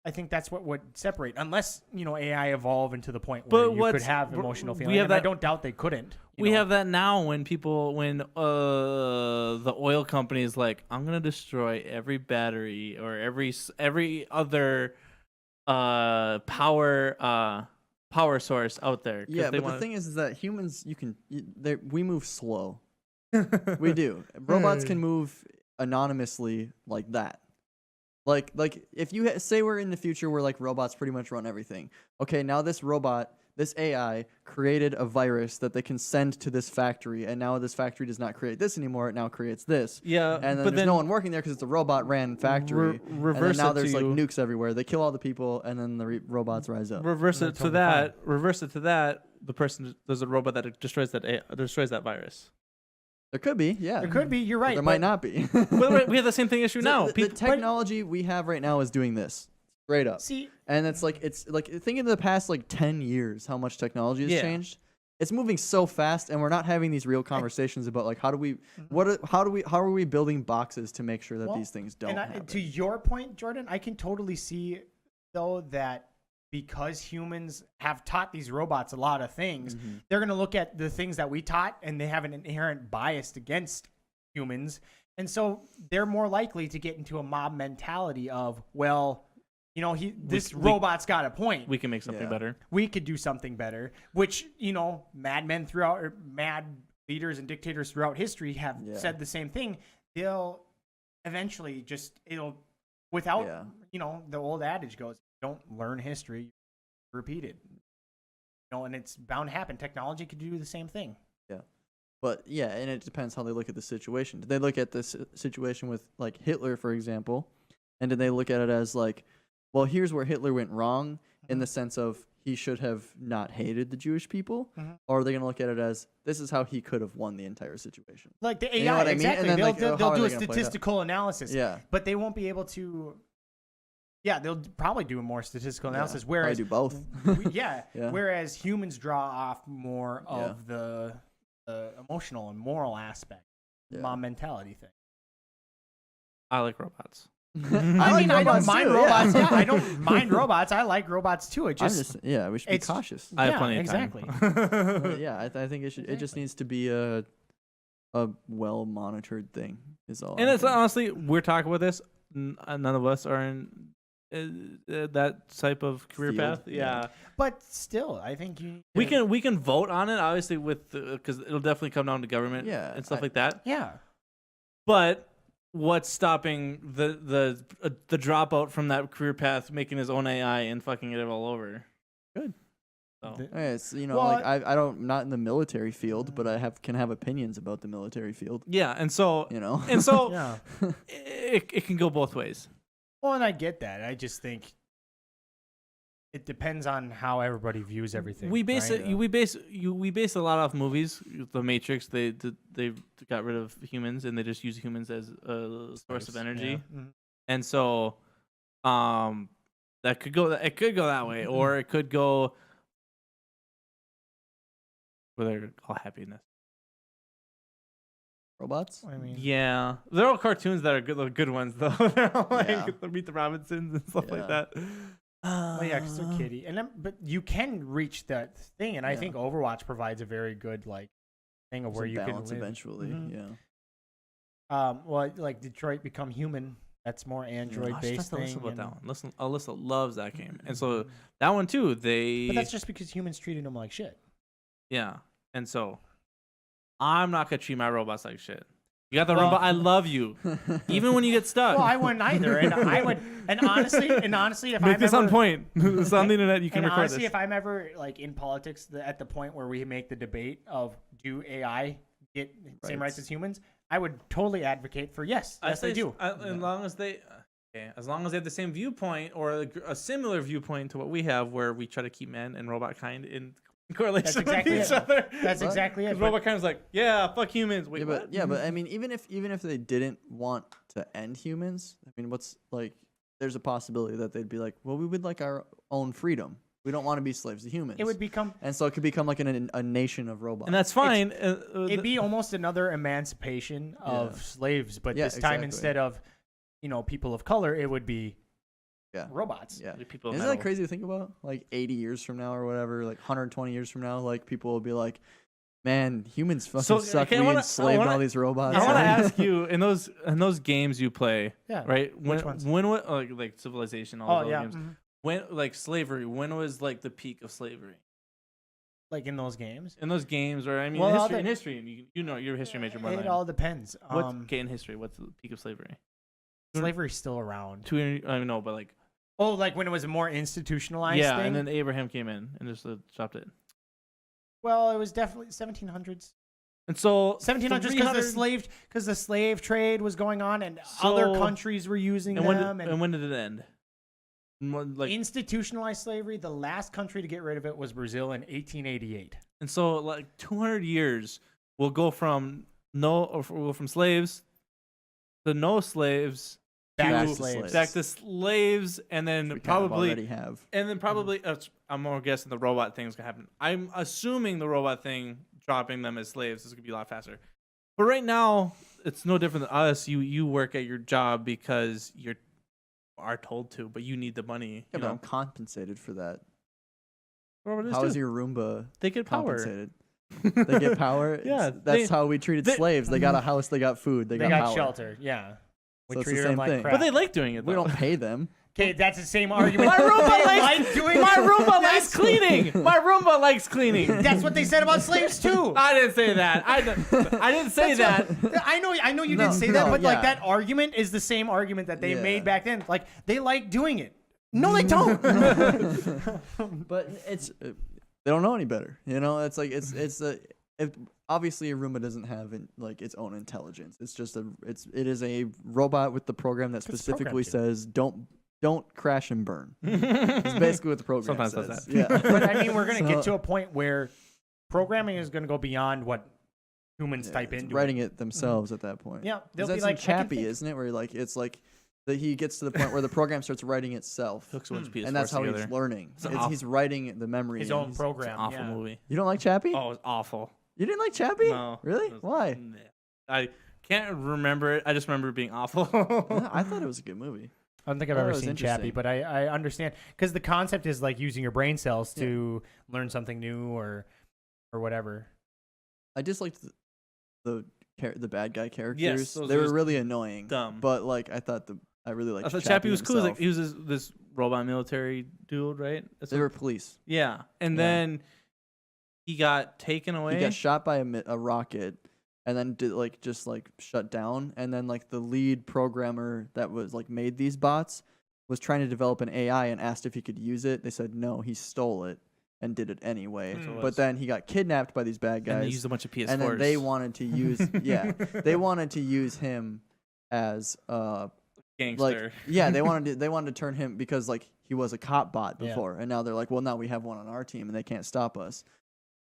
I think that's what would separate, unless AI evolve into the point where But you could what's- have we emotional have feelings. And I that- don't doubt they couldn't. We have that now when the oil company is like, I'm gonna destroy every battery or every other power source out there. 'cause Yeah, they but wanna- the thing is that humans, we move slow. We do. Robots can move anonymously like that. Like if you say we're in the future where like robots pretty much run everything. Okay, now this AI created a virus that they can send to this factory, and now this factory does not create this anymore. It now creates this. Yeah, And then but there's then no one working there because it's a robot ran factory. reverse and then now it there's to like you. nukes everywhere. They kill all the people, and then the robots rise up. Reverse And it they're to totally that. Reverse it to that. The person there's a robot that destroys that virus. There could be, yeah. There could be. You're But right. there might not be. But we have the same thing issue now. The technology we have right now is doing this straight up. See, And it's like think in the past like 10 years how much technology has Yeah. changed. It's moving so fast, and we're not having these real conversations about like how are we building boxes to make sure that Well, these things don't happen. to your point, Jordan, I can totally see though that because humans have taught these robots a lot of things, they're going to look at the things that we taught, and they have an inherent bias against humans, and so they're more likely to get into a mob mentality of, well, you know, this robot's got a point. We can make something Yeah. better. We could do something better, which, you know, mad leaders and dictators throughout history have said the same thing. They'll eventually without, Yeah. you know, the old adage goes, don't learn history, repeat it. You know, and it's bound to happen. Technology could do the same thing. But yeah, and it depends how they look at the situation. Did they look at this situation with like Hitler, for example, and did they look at it as like, well, here's where Hitler went wrong in the sense of he should have not hated the Jewish people, or are they going to look at it as this is how he could have won the entire situation? Like the AI, You know what I mean? exactly. And then, They'll like, how are do they a gonna play that? statistical analysis. Yeah, But they won't be able to. Yeah, they'll probably do a more statistical analysis. probably Whereas do both. yeah, Yeah. whereas humans draw off more of the emotional and moral aspect, mom mentality thing. I like robots. I mean, I don't mind robots. Yeah. Yeah, I don't mind robots. I like robots too. It just, we should be cautious. I have Yeah, plenty of exactly. time. But yeah, I think it should. It just needs to be a well monitored thing. Is all. And I it's think. honestly, we're talking about this. None of us are in that type of career Field, path. yeah. Yeah. but still, I think you. We can vote on it, obviously, with because it'll definitely come down to government, and stuff like that. Yeah. But what's stopping the dropout from that career path, making his own AI and fucking it all over? Good. So. It's, you know, Well, like I don't not in the military field, but I can have opinions about the military field. Yeah, and so You know, Yeah. it can go both ways. Well, and I get that. I just think it depends on how everybody views everything. We base right? it. We base a lot off movies. The Matrix. They got rid of humans and they just use humans as a source of energy. Yeah. Mhm. And so, that could go. It could go that way, or it could go where they're all happiness. robots. I mean, Yeah, they're all cartoons that are good ones though. They're all like Yeah. the Meet the Robinsons and stuff like Yeah. that. well, yeah, because they're kitty, and then, but you can reach that thing, and I Yeah. think Overwatch provides a very good like thing of There's where a you can balance live. eventually. Mhm. Yeah. Well, like Detroit Become Human. That's more Android I should based have to listen thing. about that and- one. Listen, Alyssa loves that game, and so that one too. But that's just because humans treated them like shit. Yeah, and so I'm not gonna treat my robots like shit. You got the Well- robot. I love you, even when you get stuck. Well, I wouldn't either, and I would, and honestly, if Make I'm this ever, on point. It's on the internet. You can and record honestly, this. if I'm ever like in politics, at the point where we make the debate of do AI get same rights as humans, I would totally advocate for yes, they do. As long as they, as long as they have the same viewpoint or a similar viewpoint to what we have, where we try to keep man and robot kind in correlation That's exactly with each it. other. That's exactly it. Because but- robot kind is like, yeah, fuck humans. Wait, what? but I mean, even if they didn't want to end humans, I mean, what's like? There's a possibility that they'd be like, well, we would like our own freedom. We don't want to be slaves to humans. It would become. and so it could become like a nation of robots. And that's fine. It'd be almost another emancipation of slaves, but Yeah, this time exactly. instead of, people of color, it would be Yeah. robots. Yeah. People of Isn't that metal. crazy to think about? Like 80 years from now or whatever, like 120 years from now, like people will be like, man, humans fucking So, suck. okay, I We wanna- enslaved I wanna- all these robots. I want to ask you in those games you play, Yeah. right? Which ones? When like Civilization, all Oh those yeah. games. Mhm. When like slavery, when was like the peak of slavery? like in those games? In those games, or I mean, Well, in history, and you know, you're a history major more than It I am. all depends. What's okay in history? What's the peak of slavery? Slavery's still around. 200. I don't know, but like. Oh, like when it was a more institutionalized Yeah, thing? and then Abraham came in and just stopped it. Well, it was definitely 1700s. And so 1700s because the slave trade was going on and other countries were using them. And when did it end? Like institutionalized slavery, the last country to get rid of it was Brazil in 1888. And so like 200 years we'll go from slaves to no slaves Back to slaves, and then We kind of probably already have. and then probably I'm more guessing the robot thing's gonna happen. I'm assuming the robot thing dropping them as slaves is gonna be a lot faster. But right now it's no different than us. You work at your job because you are told to, but you need the money. Yeah, but I'm compensated for that. Robots How do. is your Roomba They get power. compensated? They get power. Yeah, That's how we treated slaves. They got a house. They got food. They They got got power. shelter. Yeah. We So it's the treated them same like thing. crap. But they like doing it. We Though. don't pay them. Okay, that's the same argument. My Roomba They likes like doing My it. Roomba likes That's- cleaning. My Roomba likes cleaning. That's what they said about slaves too. I didn't say that. I didn't say that. I know you No, didn't say that, no, but yeah. like that argument is the same argument that they Yeah. made back then. Like they like doing it. No, they don't. But it's they don't know any better. You know, it's like obviously a Roomba doesn't have like its own intelligence. It's just it is a robot with the program that specifically says don't crash and burn. It's basically what the program Sometimes says. does that. Yeah. But I mean, we're gonna get So- to a point where programming is gonna go beyond what humans type it's into. writing it themselves at that point. Yeah, they'll That's be like, in I can Chappie, think- isn't it? Where like it's like that he gets to the point where the program starts writing itself, Hooks a bunch of PS4s and that's how together. he's learning. It's an He's writing the memory. his and own he's- program. It's an awful yeah. movie. You don't like Chappie? Oh, it's awful. You didn't like Chappie? No. Really? It was- Why? I can't remember it. I just remember it being awful. Yeah, I thought it was a good movie. I don't think I've Oh, ever it was seen Chappie, interesting. but I understand because the concept is like using your brain cells to learn something new or whatever. I disliked the bad guy characters. Yes, those they are were just really annoying. dumb. But like I thought I really liked. I thought Chappie was cool. himself. Like, he was this robot military dude, right? That's They what- were police. yeah. And Yeah. then he got taken away. He got shot by a rocket, and then just shut down. And then like the lead programmer that was like made these bots was trying to develop an AI and asked if he could use it. They said no, he stole it and did it anyway. That's what it But was. then he got kidnapped by these bad and they guys. used a bunch of PS4s. And then they wanted to use they wanted to use him as gangster. they wanted to turn him because like he was a cop bot before, and now they're like, well, now we have one on our team and they can't stop us.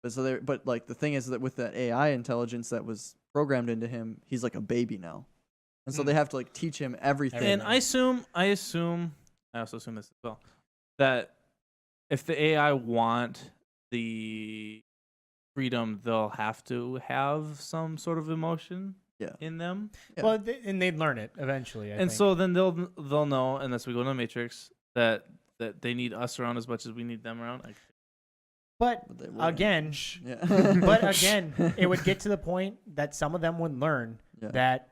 But like the thing is that with that AI intelligence that was programmed into him, he's like a baby now, and so they have to like teach him everything. And I also assume this as well, that if the AI want the freedom, they'll have to have some sort of emotion in them. Yeah. Well, and they'd learn it eventually. I And think. so then they'll know, unless we go to the Matrix, that they need us around as much as we need them around. But But they wouldn't. again, yeah. but again, it would get to the point that some of them would learn Yeah. that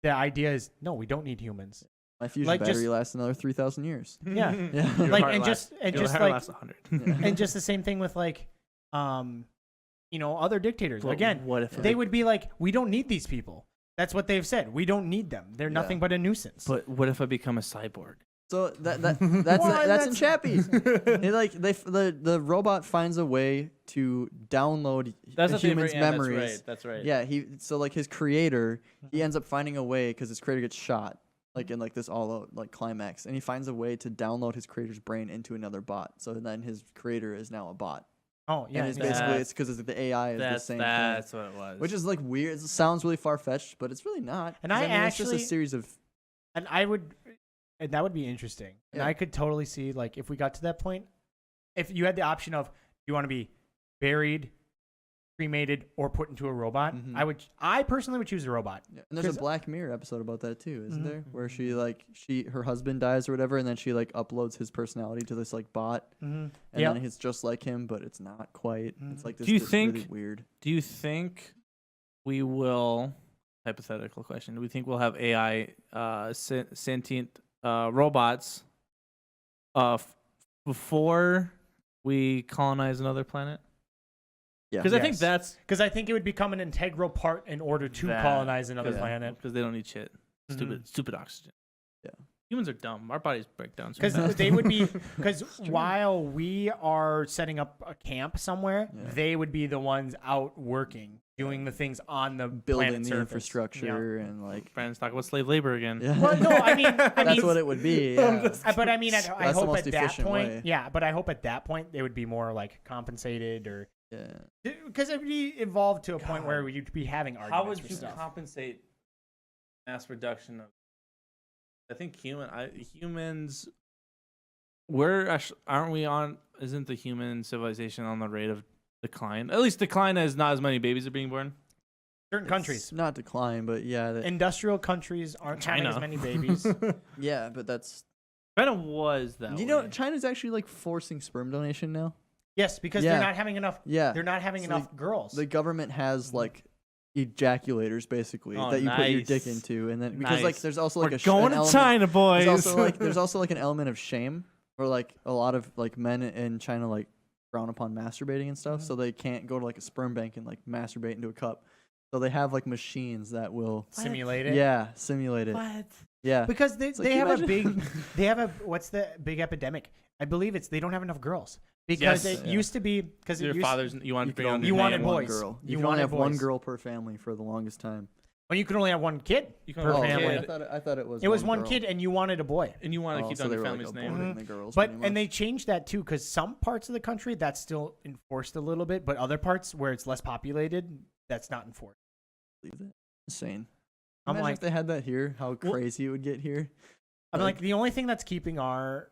the idea is no, we don't need humans. My fusion like, battery just- lasts another 3,000 years. Yeah. Yeah. Your Like, heart and lasts- just- and your just heart like- lasts 100. And just the same thing with like, other dictators. But Again, what if they would be like, we don't need these people. That's what they've said. We don't need them. They're Yeah. nothing but a nuisance. But what if I become a cyborg? So that's Well, that's in that's- Chappie. The robot finds a way to download That's a the thing, human's yeah, memories. That's right. Yeah, like his creator, he ends up finding a way because his creator gets shot, like in like this all out like climax, and he finds a way to download his creator's brain into another bot. So then his creator is now a bot. oh yeah, And it's yeah. basically it's because the AI is the That's same that's thing, what it was. which is like weird. It sounds really far fetched, but it's really not. And 'Cause, I mean, it's just a actually- series of And that would be interesting. And Yeah. I could totally see like if we got to that point, if you had the option of you want to be buried, cremated, or put into a robot, Mhm. I personally would choose a robot. Yeah, and there's 'Cause- a Black Mirror episode about that too, isn't Mhm. there? Where her husband dies or whatever, and then she like uploads his personality to this like bot, Mm-hmm. and then he's just like him, but it's not quite. It's Mhm. like this. Do you this think- really weird? Do you think we will? Hypothetical question. Do we think we'll have AI sentient robots before we colonize another planet? Yeah. Because I think Yes. that's Because I think it would become an integral part in order to That- colonize another yeah. planet. because they don't need shit. Stupid oxygen. Yeah. Humans are dumb. Our bodies break down. so Because fast. they would be, because while we are setting up a camp somewhere, Yeah. they would be the ones out working, doing the things on the Building planet's the surface. infrastructure and like. Friends talk about slave labor again. Yeah. Well, no, I mean, That's what it would be. Yeah. But I mean, I That's the hope most at that efficient point, way. yeah. But I hope at that point they would be more like compensated, or Yeah. because it would be evolved to a point God. where you'd be having arguments. How would for you stuff. compensate mass production of? I think humans. Aren't we on? Isn't the human civilization on the rate of decline? At least decline as not as many babies are being born. Certain countries, It's not decline, but yeah. industrial countries aren't having China. as many babies. Yeah, but that's. Kind of was that. You know, way. China's actually like forcing sperm donation now. Yes, because Yeah. they're not having enough. Yeah. They're not having So enough girls. The government has like ejaculators basically Oh, that you put your dick nice. into, and then because like Nice. there's also We're like an going to element, China, boys. there's also like an element of shame where like a lot of like men in China like frown upon masturbating and stuff, so they can't go to like a sperm bank and like masturbate into a cup. So they have like machines that will Simulate it. yeah simulate it. What? Yeah. Because they, It's like, they can have you a big imagine? they have a what's the big epidemic? I believe it's they don't have enough girls because Yes. it Yeah. used to be because Your father's. You want to bring on. You your wanted name. boys. Girl. You You can only wanted have one boys. girl per family for the longest time. when you could only have one kid You can per only Oh, have family. one kid. I thought it was. It was one girl. kid and you wanted a boy. And you want to Oh, keep so on they your were, family's like, name. aborting the girls, But pretty and they much. changed that too because some parts of the country that's still enforced a little bit, but other parts where it's less populated, that's not enforced. Believe that. Insane. I'm Imagine like- if they had that here, how Well- crazy it would get here. I'm like the only thing that's keeping our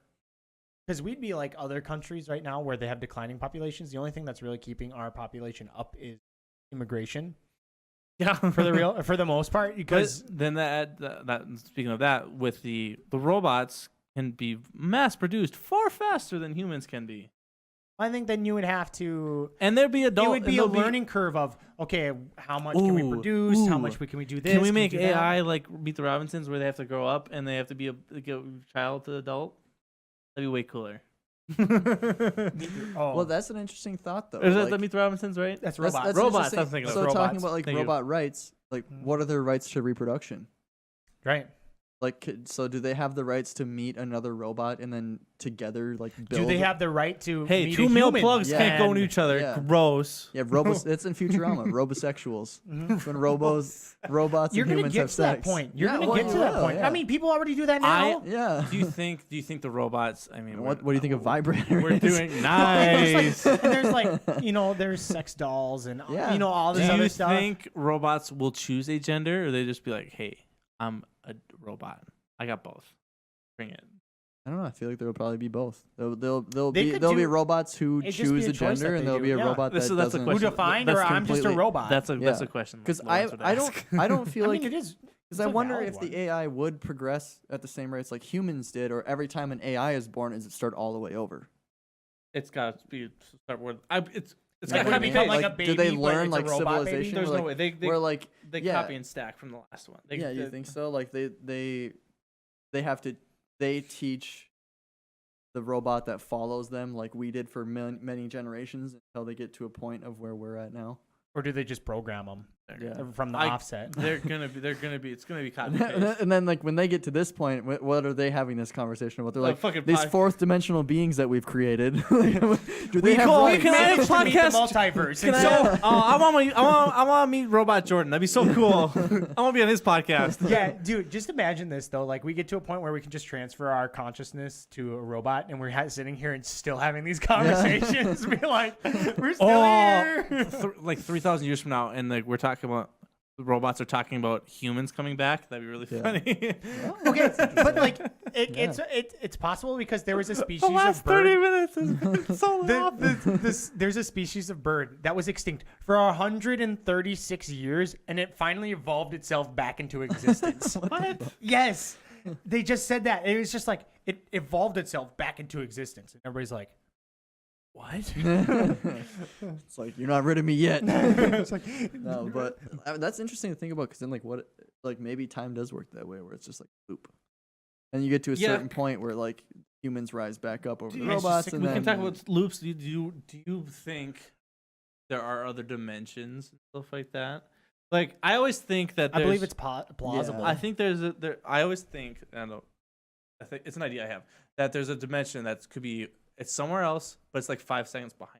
because we'd be like other countries right now where they have declining populations. The only thing that's really keeping our population up is immigration Yeah. for the most part. Because But then that speaking of that, with the robots can be mass produced far faster than humans can be, I think then you would have to. and there'd be adult. It would be and a there'll learning curve of okay, how much can we Ooh, produce? How ooh. much can we do this? Can we make do that? AI like Meet the Robinsons, where they have to grow up and they have to be a child to adult? That'd be way cooler. Oh, Well, that's an interesting thought, though. Is that like, the Meet the Robinsons, right? that's that's- robots. that's Robots, interesting. I'm thinking of So robots. talking about like Thank you. robot rights, like what are their rights to reproduction? Right. Like, so do they have the rights to meet another robot and then together like build? Do they have the right to? Hey, meet two a male human plugs can't go and- to each other. Yeah. Gross. Yeah, it's in Futurama. Robosexuals. When robots You're and gonna humans get have to that sex. point. You're Yeah, gonna well, get to you that will, point. yeah. I mean, people already do that now. Yeah. Do you think the robots? I mean, What do you think of vibrator? We're is? doing And nice. there's like there's sex dolls and Yeah. all Do this other you stuff. think robots will choose a gender, or they just be like, "Hey, I'm a robot. I got both. Bring it." I don't know. I feel like there will probably be both. There'll They be could there'll be do- robots who it'd just choose be a a choice that gender, they and there'll do, be a yeah. robot that That's a doesn't. question. Who defined, That's or I'm just a completely- robot? That's a Yeah. question. Because Lawrence would ask. I don't feel I like mean, it is. because it's I a wonder valid if the one. AI would progress at the same rates like humans did, or every time an AI is born, is it start all the way over? It's got to be start with. It's Like, got would to it be become like a do baby, they but learn it's a like robot baby? civilization? There's where, no like, way they where like yeah. copy and stack from the last one. yeah, you think so? Like they have to teach the robot that follows them like we did for many generations until they get to a point of where we're at now. Or do they just program them Yeah. from the I- offset? They're gonna be. It's gonna be copy And and then, paste. and then, like when they get to this point, what are they having this conversation about? They're Like like fucking these pod- fourth dimensional beings that we've created. Do they have call- rights? can I have a Managed to meet the podcast? multiverse. Can and I, so, I want to meet Robot Jordan. That'd be so cool. I want to be on his podcast. yeah, dude, just imagine this though. Like we get to a point where we can just transfer our consciousness to a robot, and we're sitting here and still having these conversations. Be like, we're still here. Like 3,000 years from now, and like we're talking about the robots are talking about humans coming back. That'd be really Yeah. funny. Okay, but like Yeah. it's possible because there was a species the last of bird. 30 minutes has been so long. There's a species of bird that was extinct for 136 years, and it finally evolved itself back into existence. What? Yes, they just said that. It was just like it evolved itself back into existence, and everybody's like, "What?" It's like you're not rid of me yet. It's like, No, but that's interesting to think about because then like maybe time does work that way where it's just like loop, and you get to a Yeah. certain point where like humans rise back up over the It's just robots, sick. and We then can talk about loops. Do you think there are other dimensions and stuff like that. Like I always think that I believe there's- it's plausible. I think I always think I don't know. I think it's an idea I have that there's a dimension that could be it's somewhere else, but it's like 5 seconds behind.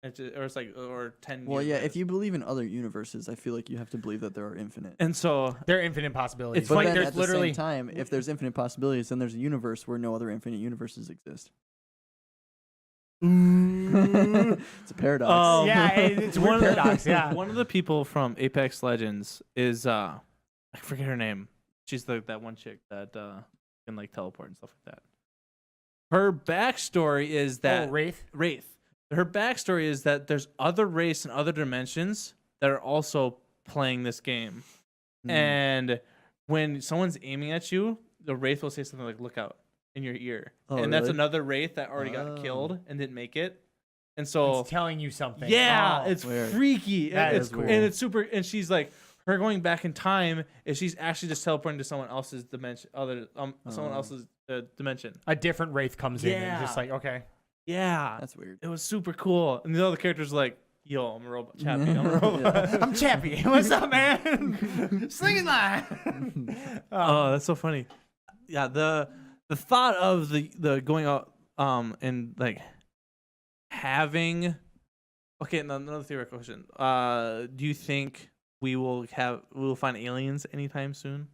Or it's like or 10. Well, years yeah. ahead. If you believe in other universes, I feel like you have to believe that there are infinite. and so There are infinite possibilities. It's But like then there's at the literally same time, if there's infinite possibilities, then there's a universe where no other infinite universes exist. It's a paradox. yeah, it's a weird paradox. Yeah, one of the people from Apex Legends is I forget her name. She's that one chick that can like teleport and stuff like that. Her backstory is that Wraith. Her backstory is that there's other race and other dimensions that are also playing this game. Hmm. And when someone's aiming at you, the Wraith will say something like, "Look out," in your ear. Oh, and that's really? another Wraith that already got killed and didn't make it. And so It's telling you something. yeah, Oh. it's Weird. freaky. That it's is cool. And it's super and she's like her going back in time is she's actually just teleporting to someone else's dimension someone Oh. else's dimension. a different wraith comes in and Yeah. just like, okay. Yeah. That's weird. It was super cool. And the other character's like, yo, I'm a robot. Chappie, I'm a robot. I'm Chappie. What's up, man? Slinging line. Oh, that's so funny. Yeah, the thought of the going out and like having okay, another theoretical question. Do you think we will find aliens anytime soon?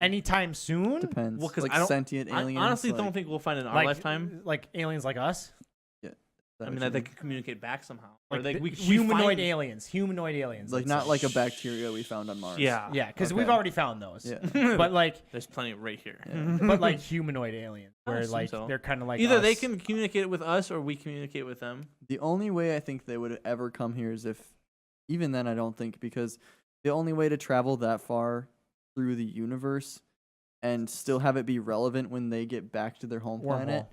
Anytime soon? Depends. Well, 'cause like I don't- sentient I aliens. honestly like, don't think we'll find it in our like lifetime. like aliens like us? I mean, that they can communicate back somehow. Or Like we humanoid find, aliens. Humanoid aliens. like let's not say. like a bacteria we found on Mars. Yeah. Yeah, because Okay. we've already found those. Yeah. But like there's plenty right here. Yeah. but like humanoid aliens. I Where assume like so. they're kinda like Either they us. can communicate with us or we communicate with them. The only way I think they would ever come here is if, even then, I don't think, because the only way to travel that far through the universe and still have it be relevant when they get back to their home planet Wormhole.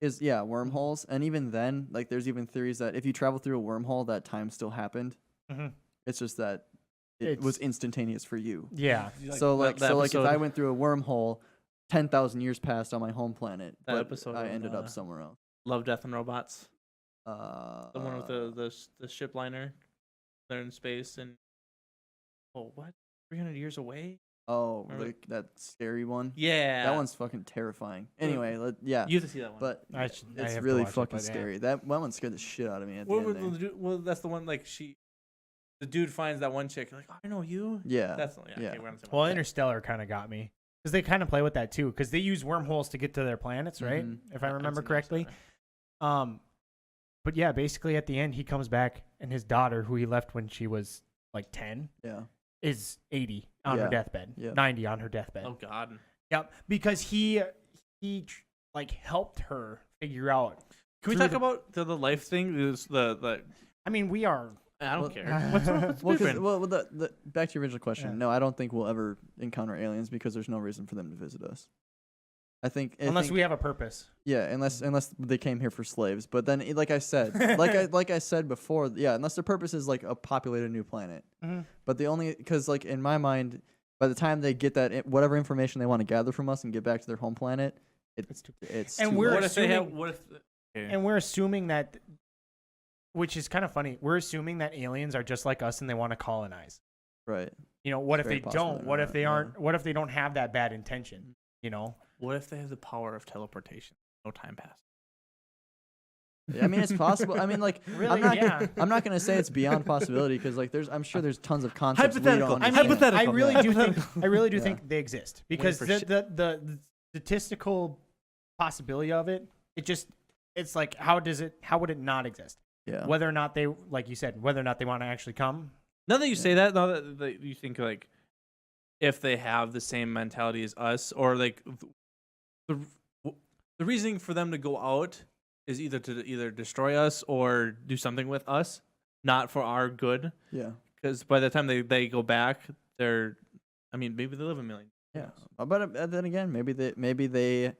is, wormholes. And even then, like, there's even theories that if you travel through a wormhole, that time still happened. Mhm. It's just that it It's- was instantaneous for you. Yeah. So, like, that if I episode- went through a wormhole, 10,000 years passed on my home planet, That but episode I of, ended up somewhere else. Love, Death, and Robots. The The one with the ship liner. They're in space and what? 300 years away? Oh, Remember- like that scary one. Yeah. That one's fucking terrifying. Anyway, yeah, You have to see that one. but I it's have to really watch it, fucking but yeah. scary. That one scared the shit out of me at the What end was there. well, that's the one like the dude finds that one chick like, oh, I know you. Yeah, That's yeah. Okay, we're on the same Well, one. Interstellar kind of got me because they kind of play with that too. Because they use wormholes to get to their planets, right? Mhm. If I I've remember seen correctly. Interstellar. But yeah, basically at the end he comes back and his daughter, who he left when she was like 10, yeah, is 80 on her Yeah. deathbed, Yeah. 90 on her deathbed. Oh God. Yep, because he like helped her figure out. Can we through talk the- about the life thing? Is the I mean, we are. I don't Well- care. What's well, different? the back to your original question. Yeah. No, I don't think we'll ever encounter aliens because there's no reason for them to visit us. I think Unless we have a purpose. unless they came here for slaves. But then, like I said, like I said before, unless their purpose is like a populated new planet. Mhm. But the only because like in my mind, by the time they get that whatever information they want to gather from us and get back to their home planet, It's too. it's And too we're late. What if they have? assuming- What if? Okay. And we're assuming that, which is kind of funny. We're assuming that aliens are just like us and they want to colonize. right. You know, what It's if they very possible don't? they're What if not, they yeah. aren't? What if they don't have that bad intention? You know, What if they have the power of teleportation? No time pass. I mean, it's possible. I mean, like Really, I'm not. yeah. I'm not gonna say it's beyond possibility because like I'm sure there's tons of concepts we Hypothetical. don't I mean, understand. I really do think Hypothetical. Yeah. think they exist because for the statistical possibility of it, it's like how would it not exist? Yeah. Whether or not they, like you said, whether or not they want to actually come. Now that you say that, now that you think like, if they have the same mentality as us, or like, the reasoning for them to go out is either to destroy us or do something with us, not for our good. Yeah. Because by the time they go back, they're, I mean, maybe they live a million. Yeah. But then again, maybe they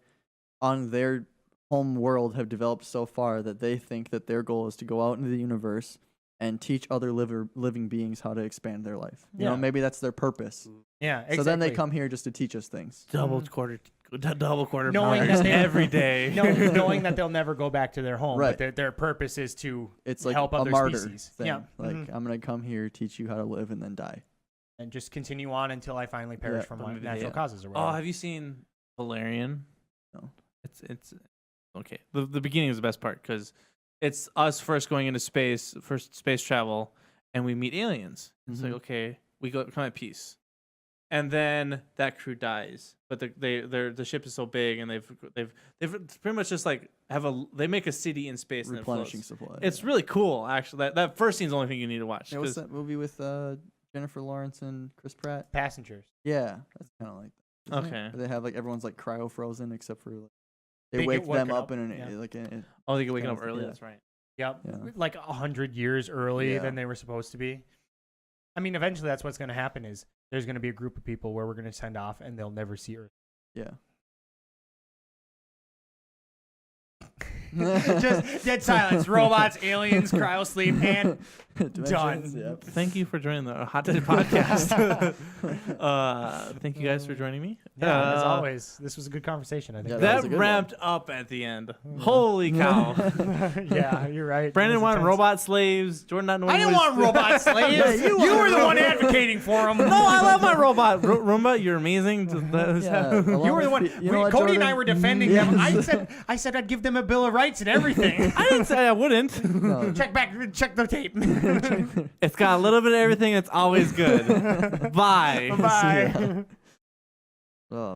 on their home world have developed so far that they think that their goal is to go out into the universe and teach other living beings how to expand their life. You know, Yeah. maybe that's their purpose. Yeah, exactly. So then they come here just to teach us things. Double Mhm. quarter Knowing pounders that they- every day. knowing that they'll never go back to their home, Right. but their purpose is to It's like help a other martyr species. thing. Yeah, Like mhm. I'm gonna come here, teach you how to live, and then die. and just continue on until I finally perish Yeah. from But maybe they- natural causes or Oh, whatever. have you seen Valerian? No. It's okay. The beginning is the best part because it's us first going into space, first space travel, and we meet aliens. It's like Mhm. okay, we come at peace, and then that crew dies. But the ship is so big, and they've pretty much just like they make a city in space and it Replenishing floats. supply. It's really cool, actually. That first scene's the only thing you need to watch. Yeah, what's 'cause- that movie with Jennifer Lawrence and Chris Pratt? Passengers. Yeah, that's kind of like that. isn't it? Okay. Where they have like everyone's like cryo frozen except for like, They they get wake them woken up up, in an yeah. like in, Oh, they get waken kind up of- early. yeah. That's right. Yep. Yeah. Like 100 years early Yeah. than they were supposed to be. I mean, eventually that's what's going to happen is there's going to be a group of people where we're going to send off and they'll never see Earth. yeah. Just dead silence. Robots, aliens, cryo sleep, and Dimensions, Done. Yep. Thank you for joining the Hot Take podcast. Thank you guys for joining me. yeah, as always, this was a good conversation, I think. Yeah, That, was a good ramped up at the end. Holy cow. Yeah, you're right. Brandon It was wanted intense. robot slaves. Jordan not knowing I didn't what want he's- robot slaves. Yeah, you you were the wanted one advocating for them. No, I love my robot. Roomba, you're amazing. Yeah, a You lot were the of one. pe- you know what, Cody and I Jordan? were defending them. Yes. I said I'd give them a bill of rights and everything. I didn't say I wouldn't. No. Check the tape. It's got a little bit of everything. It's always good. Bye. Bye. Oh.